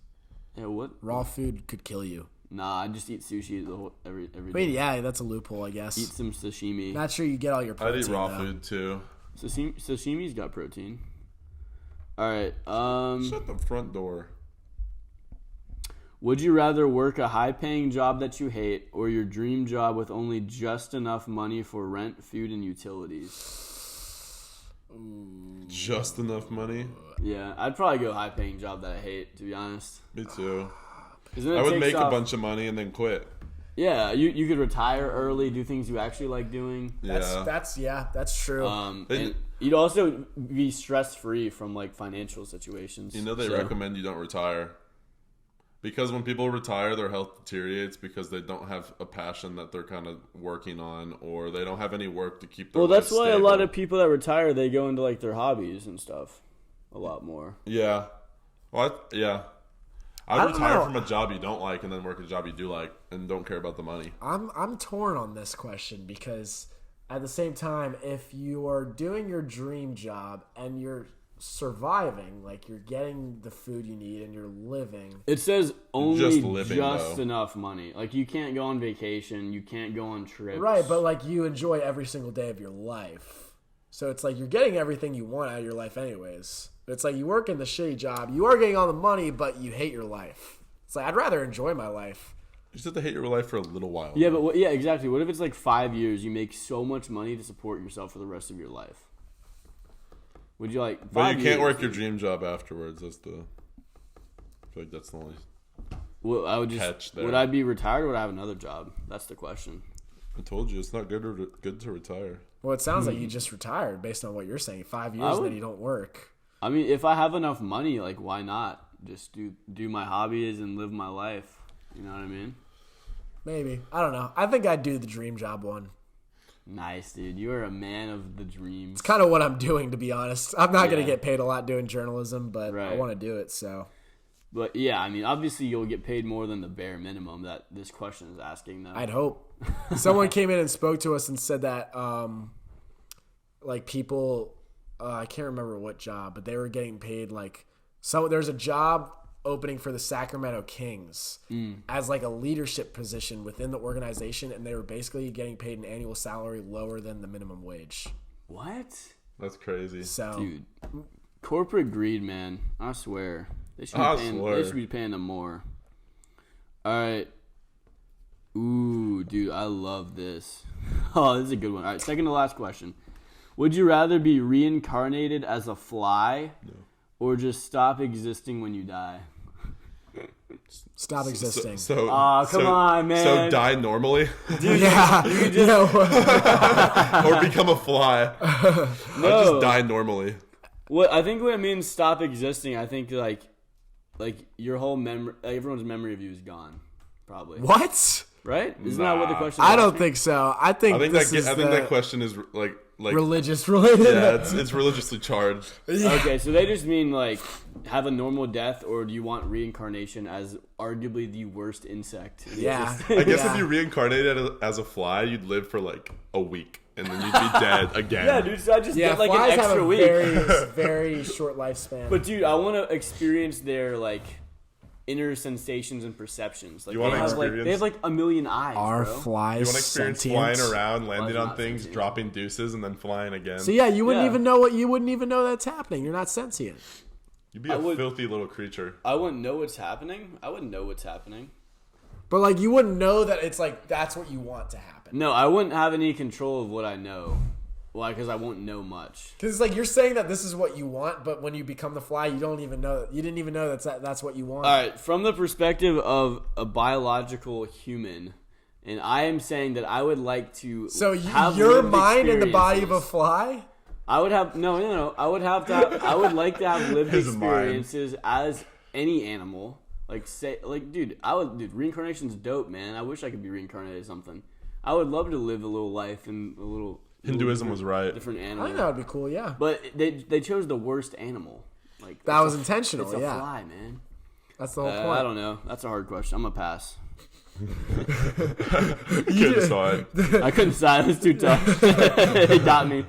Yeah. What? Raw food could kill you. Nah. I just eat sushi every I mean, day. yeah, that's a loophole, I guess. Eat some sashimi. Not sure you get all your protein. I'd eat raw though. food too. Sashimi's got protein. All right. Shut the front door. Would you rather work a high-paying job that you hate or your dream job with only just enough money for rent, food, and utilities? Just enough money. Yeah, I'd probably go high-paying job that I hate, to be honest. Me too. 'Cause then it I would takes make a off- bunch of money and then quit. Yeah, you could retire early, do things you actually like doing. That's true. And you'd also be stress-free from like financial situations. You know they So- recommend you don't retire. Because when people retire, their health deteriorates because they don't have a passion that they're kind of working on, or they don't have any work to keep their Well, that's life why a stable. lot of people that retire, they go into like their hobbies and stuff a lot more. Yeah. Well, yeah. I I'd don't retire know. from a job you don't like and then work a job you do like and don't care about the money. I'm torn on this question because at the same time, if you are doing your dream job and you're surviving, like you're getting the food you need and you're living. It says only Just just, living, though. enough money. Like you can't go on vacation, you can't go on trips. Right, but like you enjoy every single day of your life. So it's like you're getting everything you want out of your life anyways. But it's like you work in the shitty job, you are getting all the money, but you hate your life. It's like I'd rather enjoy my life. You just have to hate your life for a little while. Yeah, but yeah, exactly. What if it's like 5 years, you make so much money to support yourself for the rest of your life? Would you like? But you 5 can't years, work your dude. dream job afterwards. I feel like that's the only. Well, I would catch just. there. Would I be retired or would I have another job? That's the question. I told you it's not good to retire. Well, it sounds like you just retired based on what you're saying. 5 years I and would- then you don't work. I mean, if I have enough money, like why not just do my hobbies and live my life? You know what I mean? Maybe. I don't know. I think I'd do the dream job one. Nice, dude. You are a man of the dreams. It's kind of what I'm doing, to be honest. I'm not going Yeah. to get paid a lot doing journalism, but I Right. want to do it, so. But yeah, I mean, obviously you'll get paid more than the bare minimum that this question is asking. Though. I'd hope. Someone came in and spoke to us and said that, like, people, I can't remember what job, but they were getting paid, like, there's a job opening for the Sacramento Kings as, like, a leadership position within the organization, and they were basically getting paid an annual salary lower than the minimum wage. What? That's crazy. So, Dude, corporate greed, man. I swear. They should, I be paying, swear. they should be paying them more. All right. Ooh, dude, I love this. Oh, this is a good one. All right, second to last question. Would you rather be reincarnated as a fly or just stop existing when you die? stop existing. Aw, come on, man. So die normally, Yeah. You know, or become a fly. No. Or just die normally. I think what it means stop existing, I think like your whole memory, everyone's memory of you is gone, probably. what? Right? Isn't that what the Nah. question? I is don't asking? think so. I think that question is like religious related. yeah, it's religiously charged. Okay, so they just mean like have a normal death, or do you want reincarnation as arguably the worst insect? in Yeah. existence? I guess Yeah. if you reincarnated as a fly, you'd live for like a week, and then you'd be dead again. Yeah, dude. So I just Yeah, get like flies an have extra a week. very, very short lifespan. But dude, I want to experience their like inner sensations and perceptions. Like You wanna they have, like, experience- they have like a million eyes. Are bro. flies You want to experience sentient? flying around, landing Flies on not things, sentient. dropping deuces, and then flying again. So yeah, you wouldn't Yeah. even know what you wouldn't even know that's happening. You're not sentient. You'd be a filthy little creature. I wouldn't know what's happening. But like you wouldn't know that it's like that's what you want to happen. No, I wouldn't have any control of what I know. Why? Because I won't know much. Because it's like you're saying that this is what you want, but when you become the fly, you don't even know. You didn't even know that's what you want. All right, from the perspective of a biological human, and I am saying that I would like to. So have your lived mind in the body of a experiences. fly. I would have no. I would have to. I would like to have lived His mind. experiences as any animal. Dude, reincarnation's dope, man. I wish I could be reincarnated as something. I would love to live a little life in a little. Hinduism was right. Different I animal. think that would be cool. Yeah, But they chose the worst animal. Like that was intentional. It's a yeah, fly, man. that's the whole point. I don't know. That's a hard question. I'm gonna pass. Couldn't decide. I couldn't decide. It was too tough. It got me.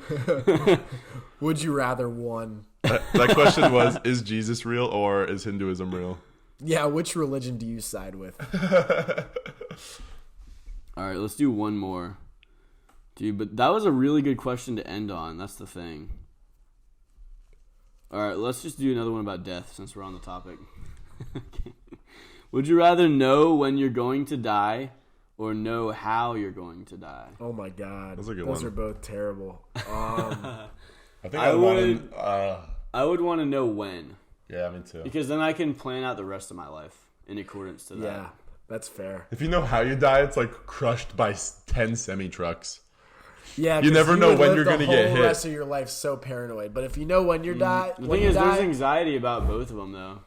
Would you rather one? That question was: is Jesus real or is Hinduism real? Yeah, which religion do you side with? All right, let's do one more. Dude, but that was a really good question to end on. That's the thing. All right, let's just do another one about death since we're on the topic. Okay. Would you rather know when you're going to die or know how you're going to die? Oh my god, That's a good those one. are both terrible. I think I would- want. I would want to know when, Yeah, me too. because then I can plan out the rest of my life in accordance to that. Yeah, that's fair. If you know how you die, it's like crushed by 10 semi trucks. Yeah, You 'cause never know would when live you're the gonna get whole hit. rest of your life so paranoid. But if you know when you're The when thing you is, there's die, anxiety about both of them, though.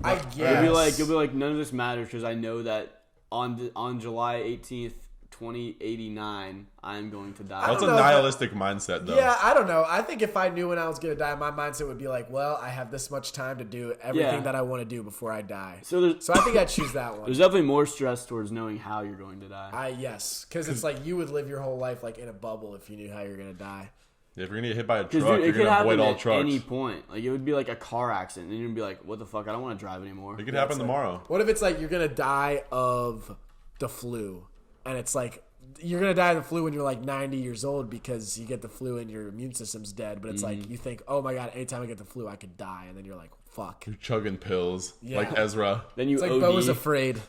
I guess You'll be like, none of this matters because I know that on July 18th, 2089, I'm going to die. That's a don't know if nihilistic mindset, though. Yeah, I don't know. I think if I knew when I was gonna die, my mindset would be like, well, I have this much time to do everything Yeah. that I want to do before I die. So So I think I'd choose that one. there's definitely more stress towards knowing how you're going to die. Yes, because it's like you would live your whole life like in a bubble if you knew how you're gonna die. If you're gonna get hit by a Because truck, it you're could gonna avoid happen all at trucks. any point. Like it would be like a car accident, and you'd be like, "What the fuck? I don't want to drive anymore." It could happen tomorrow. What if it's like you're gonna die of the flu, and it's like you're gonna die of the flu when you're like 90 years old because you get the flu and your immune system's dead. But it's like you think, oh my god, anytime I get the flu, I could die, and then you're like, fuck. You're chugging pills Yeah. like Ezra. Then you It's like OD. Bo is afraid.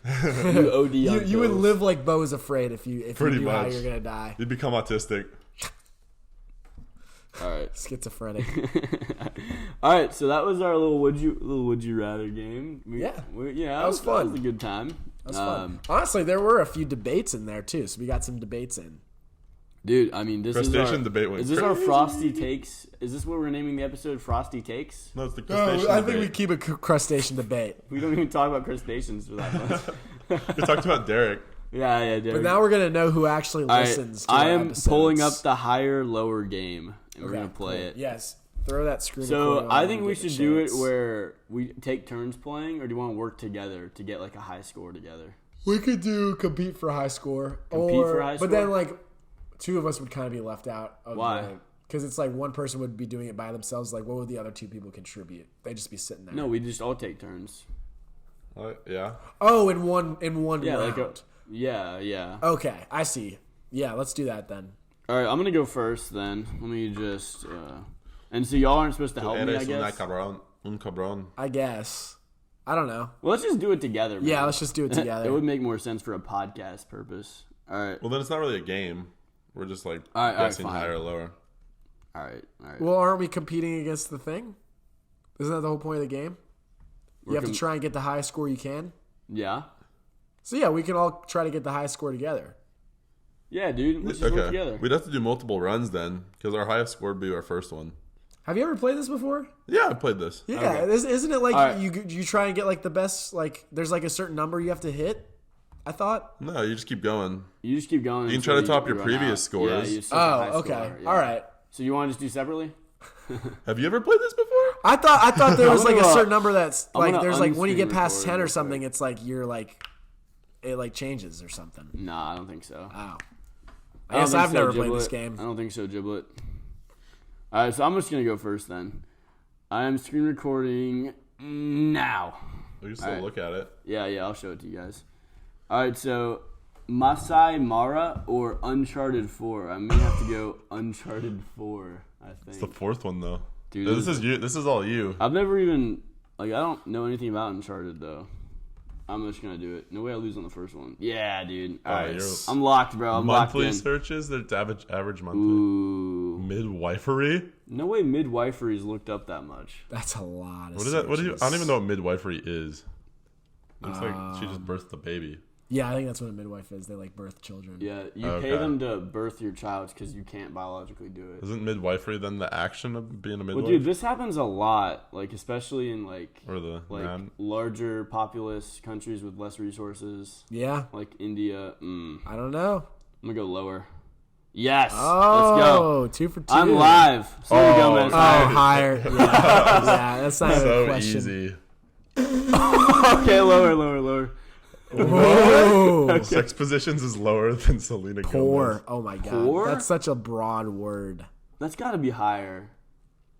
You OD. on You would pills. live like Bo is afraid if you Pretty knew how much. you're gonna die. You'd become autistic. All right. Schizophrenic. All right. So that was our little would you rather game. Yeah. That was fun. That was a good time. That was fun. Honestly, there were a few debates in there too, so we got some debates in. Dude, I mean, this is Crustacean our debate went Is this our crazy. Frosty Takes? Is this what we're naming the episode? Frosty Takes? No, it's the crustacean I think we debate. keep a crustacean debate. We don't even talk about crustaceans for that much. We talked about Derek. Yeah. But now we're gonna know who actually All right, listens to I our am episodes. pulling up the higher lower game, and we're Okay, gonna play cool. it. Yes, throw that screen. So recording on I when think you we get the should do it chance. where we take turns playing, or do you want to work together to get like a high score together? we could do compete for high score. Compete for high But then score? like two of us would kind of be left out. Why? Because it's like one person would be doing it by themselves. Like, what would the other two people contribute? They'd just be sitting there. No, we just all take turns. Yeah. Oh, in one Yeah, round. like yeah. Okay, I see. Yeah, let's do that then. All right, I'm gonna go first then. Let me just. And so y'all aren't supposed to help me, I Eres una guess. un cabrón. I guess. I don't know. Well, let's just do it together. Man. Yeah, let's just do it together. It would make more sense for a podcast purpose. All right. Well, then it's not really a game. We're just like All right, guessing fine. higher or lower. All right. Well, aren't we competing against the thing? Isn't that the whole point of the game? You have to try and get the highest score you can. Yeah. So yeah, we can all try to get the highest score together. Yeah, dude. Let's just work together. We'd have to do multiple runs then, because our highest score would be our first one. Have you ever played this before? Yeah, I played this. Yeah, Okay. Isn't it like All right. you try and get like the best? Like there's like a certain number you have to hit. I thought. No, you just keep going. You just keep going. You can until try to top your run previous out. scores. Yeah, you just set a high Oh, okay. score, yeah. All right. So you want to just do separately? Have you ever played this before? I thought there was I'm like gonna a go- certain number that's I'm like gonna there's like when you get unscreen past record 10 or real something, quick. it's like you're like it like changes or something. Nah, I don't think so. Oh. I I guess don't think I've so, never played Giblet. this game. I don't think so, Giblet. All right, so I'm just gonna go first then. I am screen recording now. We can still Alright. look at it. Yeah, I'll show it to you guys. All right, so Masai Mara or Uncharted 4. I may have to go Uncharted 4. I It's the think. fourth one though. Dude, This is you. This is all you. I've never even I don't know anything about Uncharted though. I'm just gonna do it. No way I lose on the first one. Yeah, dude. All right, I'm locked, bro. I'm locked in. Monthly searches. They're average monthly. Ooh. Midwifery. No way midwifery's looked up that much. That's a lot of What is that? What do you? I don't even know what midwifery is. Looks like she just birthed the baby. Yeah, I think that's what a midwife is. They like birth children. Yeah, you pay them to birth your child because you can't biologically do it. Isn't midwifery then the action of being a midwife? Well, dude, this happens a lot, like especially in larger populous countries with less resources. Yeah, like India. I don't know. I'm gonna go lower. Yes. Oh, let's go. 2 for 2. I'm live. Gomez. Higher. Yeah, that's not even a question. Easy. Okay, lower. Whoa. Okay. Sex positions is lower than Selena Poor. Gomez. Oh my god. Poor? That's such a broad word. That's got to be higher.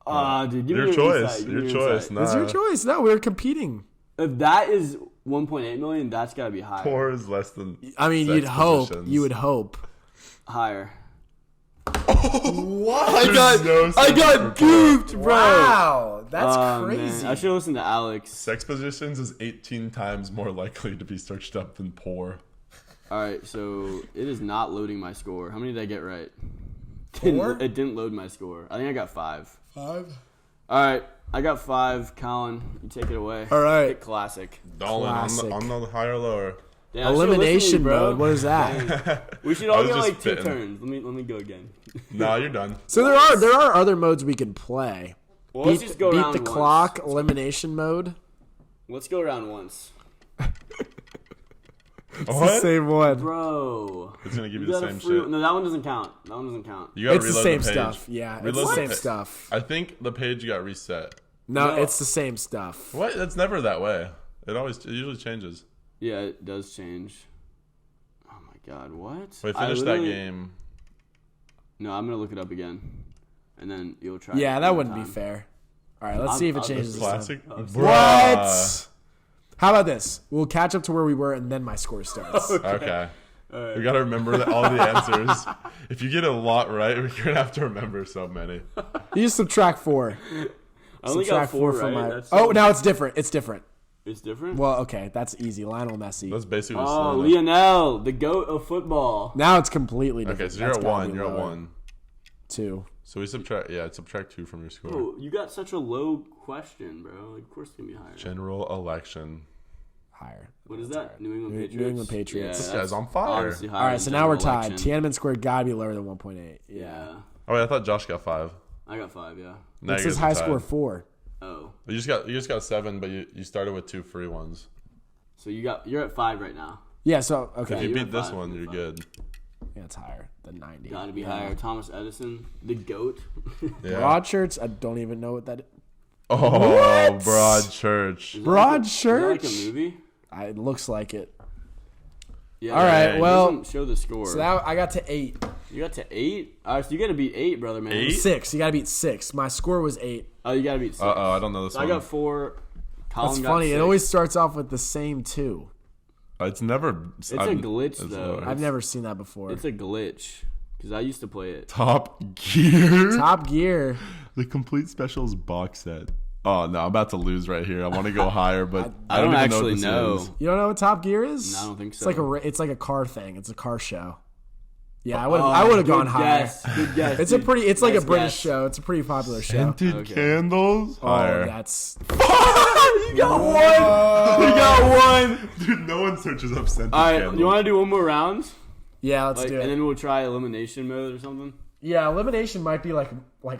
Dude, give Your me choice. Insight. Your choice. It's your choice. No, we're competing. If that is 1.8 million, that's got to be higher. Poor is less than. I mean, sex you'd hope. positions. You would hope. Higher. What? I got goofed, bro. Wow, that's crazy. Man. I should listen to Alex. Sex positions is 18 times more likely to be searched up than poor. All right, so it is not loading my score. How many did I get right? 4? It didn't load my score. I think I got 5. 5? All right, I got 5. Colin, you take it away. All right. Hit classic. Dolan on the higher or lower. Yeah, elimination bro. mode. What is that? We should all was get just like 2 spitting. turns. Let me go again. Nah, you're done. So there are other modes we can play. Well, let's just go beat around the once. clock, elimination mode. Let's go around once. It's the same one. Bro. It's gonna give you You the got a same free- shit. No, that one doesn't count. You gotta It's the reload same page. stuff. Yeah, it's Reload the same page. stuff. I think the page got reset. No, No. it's the same stuff. What? That's never that way. It usually changes. Yeah, it does change. Oh my god, what? Wait, I finish that literally- game. No, I'm gonna look it up again, and then you'll try. Yeah, it that one wouldn't be time. fair. All right, let's see if it changes this time. Classic. What? How about this? We'll catch up to where we were, and then my score starts. Okay. We gotta remember all the answers. If you get a lot right, we're gonna have to remember so many. You just subtract 4. I only got Subtract 4 from right. my. That's Oh, now it's different. It's different. it's different. Well, okay, that's easy. Lionel Messi. That's basically. Oh, Selena. Lionel, the goat of football. Now it's completely different. Okay, so you're That's at gotta 1. be You're at lower. 1. 2. So we subtract 2 from your score. Oh, you got such a low question, bro. Like, of course it's gonna be higher. General election. Higher. What is that? New England New Patriots. England Patriots. This that's guy's on fire. obviously higher All right, than so now we're general tied. election. Tiananmen Square gotta be lower than 1.8. Yeah, Oh wait, I thought Josh got 5. I got 5. Yeah. Now It you says guys high are tied. score 4. Oh, You just got 7, but you started with 2 free ones. so you're at 5 right now. Yeah, so, If okay. you you're beat at this 5, one, you're you're 5. good. Yeah, it's higher than 90. Got to be Yeah. higher. Thomas Edison, the goat. Yeah. Broadchurch, I don't even know what that is. Oh, What? Broadchurch. Broadchurch? Is that like a movie? It looks like it. Yeah. All right, it well, doesn't show the score. So now I got to 8. You got to 8. All right, so you got to beat 8, brother, man. 8? 6. You gotta beat 6. My score was 8. Oh, you got to beat 6. Uh-oh, I don't know this So one. I got 4. Colin That's got funny. 6. It always starts off with the same 2. It's never... It's a glitch, though. I've never seen that before. It's a glitch because I used to play it. Top Gear. Top Gear. The complete specials box set. Oh, no, I'm about to lose right here. I want to go higher, but I don't even actually what this know. is. You don't know what Top Gear is? No, I don't think It's so. like a car thing. It's a car show. Yeah, I would have gone higher. Good guess. It's dude. it's like Nice a British guess. show. It's a pretty popular show. Scented Okay. candles? Oh, Higher. that's You got 1. You got 1. Dude, no one searches up scented All right, candles. you want to do one more round? yeah. Let's Like, do it. and then we'll try elimination mode or something. Yeah, elimination might be like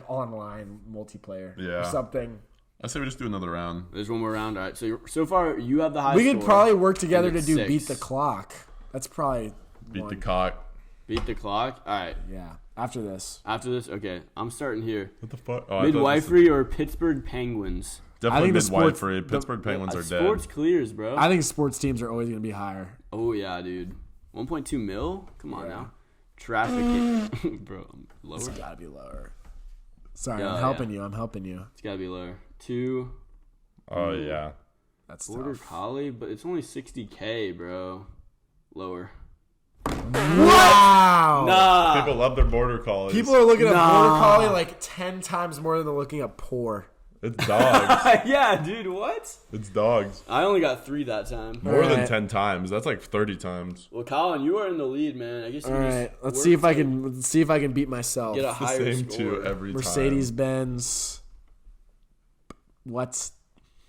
online multiplayer Yeah. or something. I say we just do another round. There's one more round. All right, so so far you have the high We score. could probably work together to it's do 6. beat the clock. That's probably Beat one. the cock. Beat the clock. All right. Yeah. After this, After this, okay, I'm starting here. What the fuck? Oh, I thought this- Midwifery or Pittsburgh Penguins? Definitely I think the sports- midwifery. Pittsburgh Penguins are dead. Sports clears, bro. I think sports teams are always going to be higher. Oh yeah, dude. 1.2 mil? Come on now. Trafficking, bro. Lower. It's got to be lower. Sorry, Yeah, I'm helping yeah. you. I'm helping you. It's gotta be lower. 2 Oh, yeah. That's border tough. collie, but it's only 60K, bro. Lower. Wow. Nah. People love their border collies. People are looking at Nah. border collie like 10 times more than they're looking at poor. It's dogs. Yeah, dude, what? It's dogs. I only got 3 that time. More than Alright. 10 times. That's like 30 times. Well, Colin, you are in the lead, man. I guess you All just right, let's work see if I to can beat myself. get a The higher same score. two every Mercedes time. Benz. What?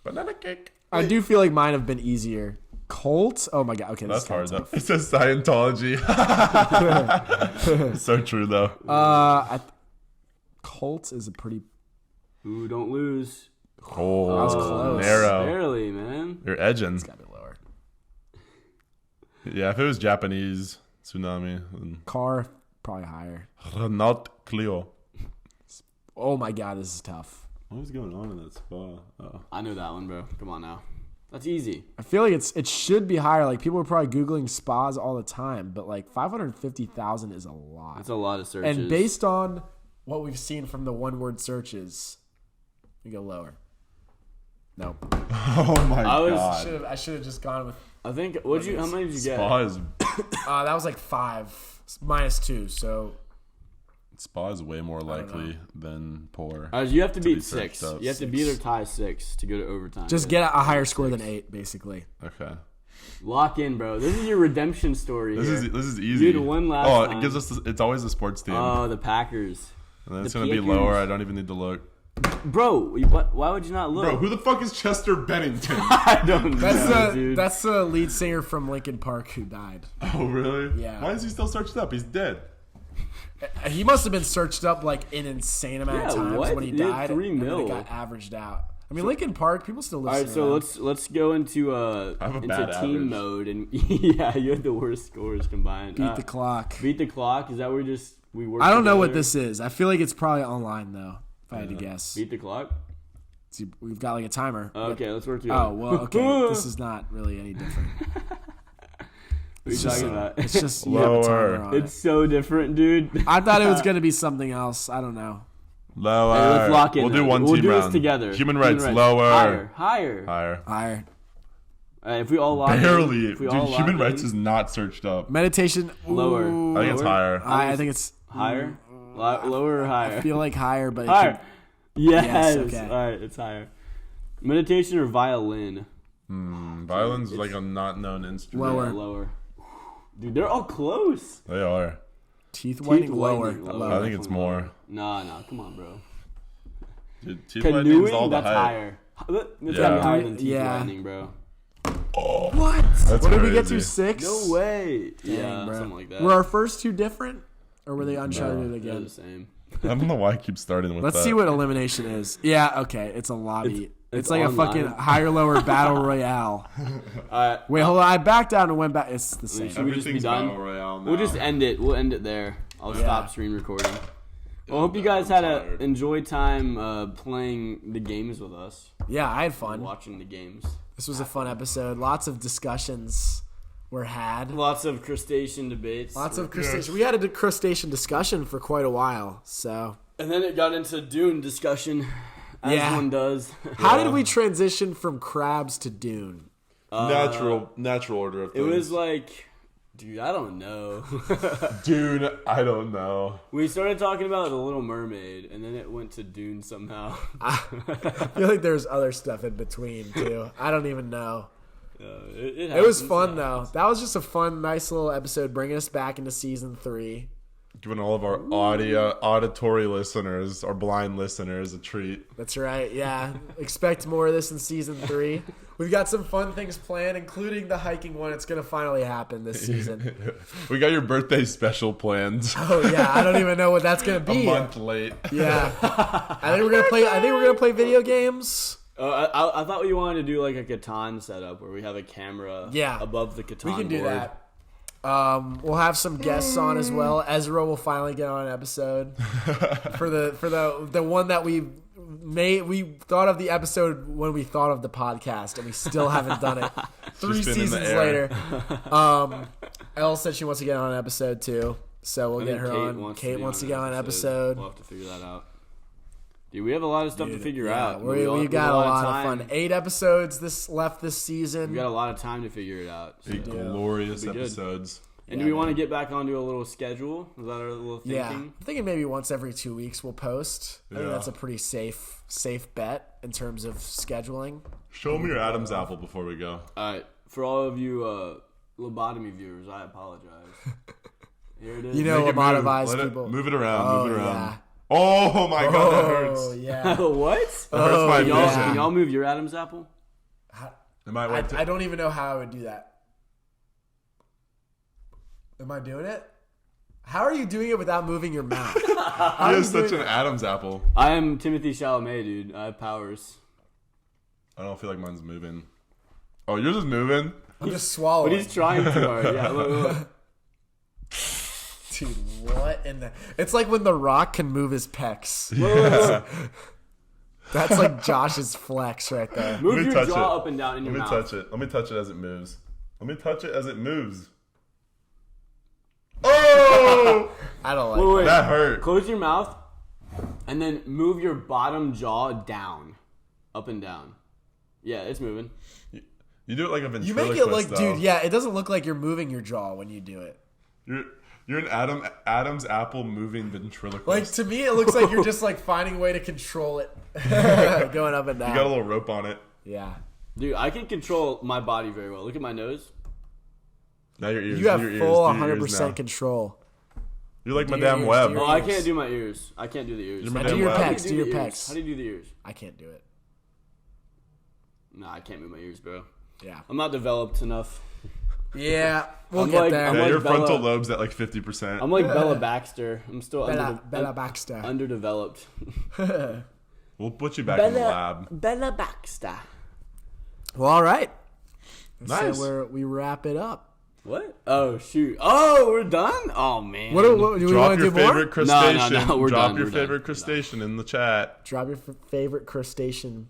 Banana cake. I do feel like mine have been easier. Colt? Oh my god. Okay, That's this hard is though. It says Scientology. So true though. Colt is a pretty. Ooh, don't lose. Oh, That was close. narrow. Barely, man. You're edging. It's gotta be lower. Yeah, if it was Japanese tsunami, then Car probably higher. Renault Clio. Oh my god, this is tough. What was going on in that spa? Oh. I know that one, bro. Come on now. That's easy. I feel like it should be higher. Like people are probably googling spas all the time, but like 550,000 is a lot. That's a lot of searches. And based on what we've seen from the one-word searches, we go lower. Nope. Oh my god. I should have just gone with. I think how many did you get? Spa is That was like 5 minus 2. So Spa is way more likely than poor. You have to beat be 6. searched up. You have to beat or tie 6 to go to overtime. just get a higher score than 8, basically. Okay. Lock in, bro. This is your redemption story. This here. is easy. Dude, one last Oh, time. it gives us. It's always the sports team. Oh, the Packers. And then it's the gonna be Packers. lower. I don't even need to look. Bro, why would you not look? Bro, who the fuck is Chester Bennington? I don't know, dude. That's the lead singer from Linkin Park who died. Oh really? Yeah. Why is he still searched up? He's dead. He must have been searched up like an insane amount of Yeah, times what? when he He did died, 3 and then mil. it got averaged out. I mean, Linkin Park, people still All listen. right, so let's go into have a into bad team average. mode, and yeah, you had the worst scores combined. beat the clock. Beat the clock. Is that where we work? I don't know what together? this is. I feel like it's probably online though. If I had to guess, Beat the clock. See, we've got like a timer. Okay, let's work together. Oh well, okay. This is not really any different. What are you talking about? It's just you have a timer Lower. on it. It's so different, dude. I thought it was gonna be something else. I don't know. Lower. Hey, let's lock in. We'll do then. one We'll team do round. this together. Human rights. Lower. Higher. Higher. If we all lock in, Barely. if we Dude, all lock human in- rights is not searched up. Meditation. Lower. Ooh. I think it's Lower? higher. I think it's higher. Lower or higher? I feel like higher, but it Higher. Yes. Yes, okay. All right, it's higher. Meditation or violin? Violin's like a not known instrument. Lower. Yeah, lower. Dude, they're all close. They are. teeth whitening Teeth lower. whitening, Lower. I think it's more. Nah, come on, bro. Dude, teeth whitening's Canoeing, all the that's hype. higher. It's Yeah. gotta be higher than teeth Yeah. whitening, bro. What? That's What did we get to? crazy. 6? No way. Yeah, Dang, bro. something like that. Were our first 2 different, or were they They're uncharted the again? same. I don't know why I keep starting with Let's that. see what elimination is. Yeah, okay, it's a lobby. It's like online. a fucking higher lower battle royale. Wait, hold on. I backed down and went back. It's the same. Should we just be Everything's done? Battle Royale now. We'll just end it. We'll end it there. I'll stop screen recording. Well, I hope you guys had a enjoy time playing the games with us, Yeah, I had fun. watching the games. This was a fun episode. Lots of discussions were had. Lots of crustacean debates. Lots of crustacean. We had a crustacean discussion for quite a while. So, And then it got into Dune discussion, as one does. how did we transition from crabs to dune? natural order of It things. was like, dude, I don't know. Dude, I don't know. We started talking about The Little Mermaid, and then it went to Dune somehow. I feel like there's other stuff in between too. I don't even know. It was fun though. That was just a fun, nice little episode, bringing us back into season 3. Giving all of our auditory listeners, our blind listeners, a treat. That's right. Yeah, expect more of this in season 3. We've got some fun things planned, including the hiking one. It's gonna finally happen this season. We got your birthday special planned. Oh yeah, I don't even know what that's gonna A be. month late. Yeah, I think we're gonna play video games. I thought we wanted to do like a Catan setup where we have a camera above the Catan We can do board. that. We'll have some guests on as well. Ezra will finally get on an episode for the one that we thought of the episode when we thought of the podcast, and we still haven't done it. 3 been in the seasons air. later. Elle said she wants to get on an episode too, so we'll I get think her on. Kate wants to get on an episode. We'll have to figure that out. Dude, we have a lot of stuff to figure out. We got a lot of fun. 8 episodes left this season. We got a lot of time to figure it out. So. Glorious It'll be good. episodes. And do we want to get back onto a little schedule? Is that our little thinking? Yeah, I'm thinking maybe once every 2 weeks we'll post. I think Yeah. that's a pretty safe bet in terms of scheduling. Show me your Adam's apple before we go. All right. For all of you lobotomy viewers, I apologize. Here it is. You know, Make it move. lobotomized Let it- people. Move it around. Move it around. Yeah. Oh my god, that Oh, hurts. yeah. What? That hurts my Y'all, vision. Can y'all move your Adam's apple? Am I I don't even know how I would do that. Am I doing it? How are you doing it without moving your mouth? He has such an Adam's apple. I am Timothy Chalamet, dude. I have powers. I don't feel like mine's moving. Oh, yours is moving? I'm just swallowing. But he's trying too hard. Yeah, look. Dude, what in the... It's like when The Rock can move his pecs. That's like Josh's flex right there. Move me your touch jaw it. up and down in your Let me mouth. touch it. Let me touch it as it moves. Let me touch it as it moves. Oh! I don't like Wait. That hurt. Close your mouth and then move your bottom jaw down. Up and down. Yeah, it's moving. You do it like a ventriloquist, You make it like, though. dude, yeah, it doesn't look like you're moving your jaw when you do it. You're an Adam's apple moving ventriloquist. Like, to me, it looks like you're just, like, finding a way to control it. Going up and down. You got a little rope on it. Yeah. Dude, I can control my body very well. Look at my nose. Now your ears. You have do your full ears, do your ears 100% now. control. You're like Do your Madame ears, Web. do your Oh, I ears. can't do my ears. I can't do the ears. You're Now Madame do your Web. pecs. Do your the ears? pecs. How do you do the ears? I can't do it. Nah, I can't move my ears, bro. Yeah. I'm not developed enough. Yeah. We'll I'm get like- there. I'm Yeah, like your frontal Bella. lobe's at like 50%. I'm like Bella Baxter. I'm still Bella Baxter. underdeveloped. We'll put you back in the lab. Bella Baxter. Well, all right. Nice. So we wrap it up. What? Oh, shoot. Oh, we're done? Oh, man. What do we Drop want to your do more? favorite crustacean. No, we're Drop done, your we're favorite done. crustacean in the chat. Drop your favorite crustacean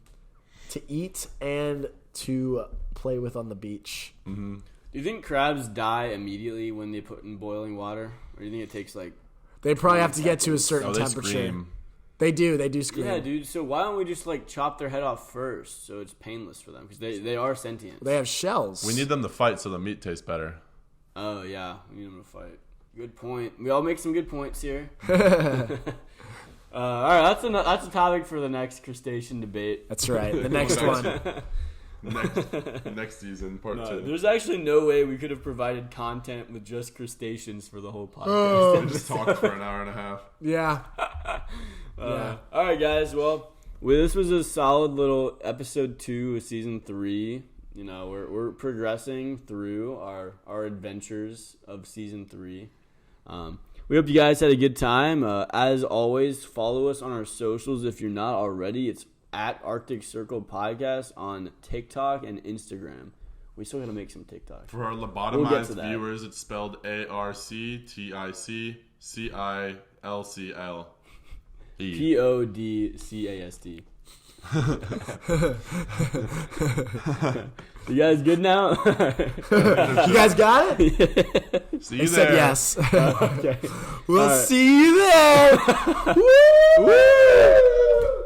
to eat and to play with on the beach. Do you think crabs die immediately when they put in boiling water? Or do you think it takes like... They probably have to get to a certain Oh, they temperature. scream. They do scream. Yeah, dude. So why don't we just like chop their head off first so it's painless for them? Because they are sentient. They have shells. We need them to fight so the meat tastes better. Oh, yeah. We need them to fight. Good point. We all make some good points here. All right, that's a topic for the next crustacean debate. That's right. The next one. Next season, part No, 2. there's actually no way we could have provided content with just crustaceans for the whole podcast. Oh. We just talked for an hour and a half. Yeah. All right, guys. Well, this was a solid little episode 2 of season 3. You know, we're progressing through our adventures of season 3. We hope you guys had a good time. As always, follow us on our socials if you're not already. It's at Arctic Circle Podcast on TikTok and Instagram. We still got to make some TikTok. For our We'll get lobotomized to that. viewers, it's spelled ARCTICCILCL. PODCAST. You guys good now? You guys got it? See They you said there. yes. Okay. We'll All right. see you there. Woo!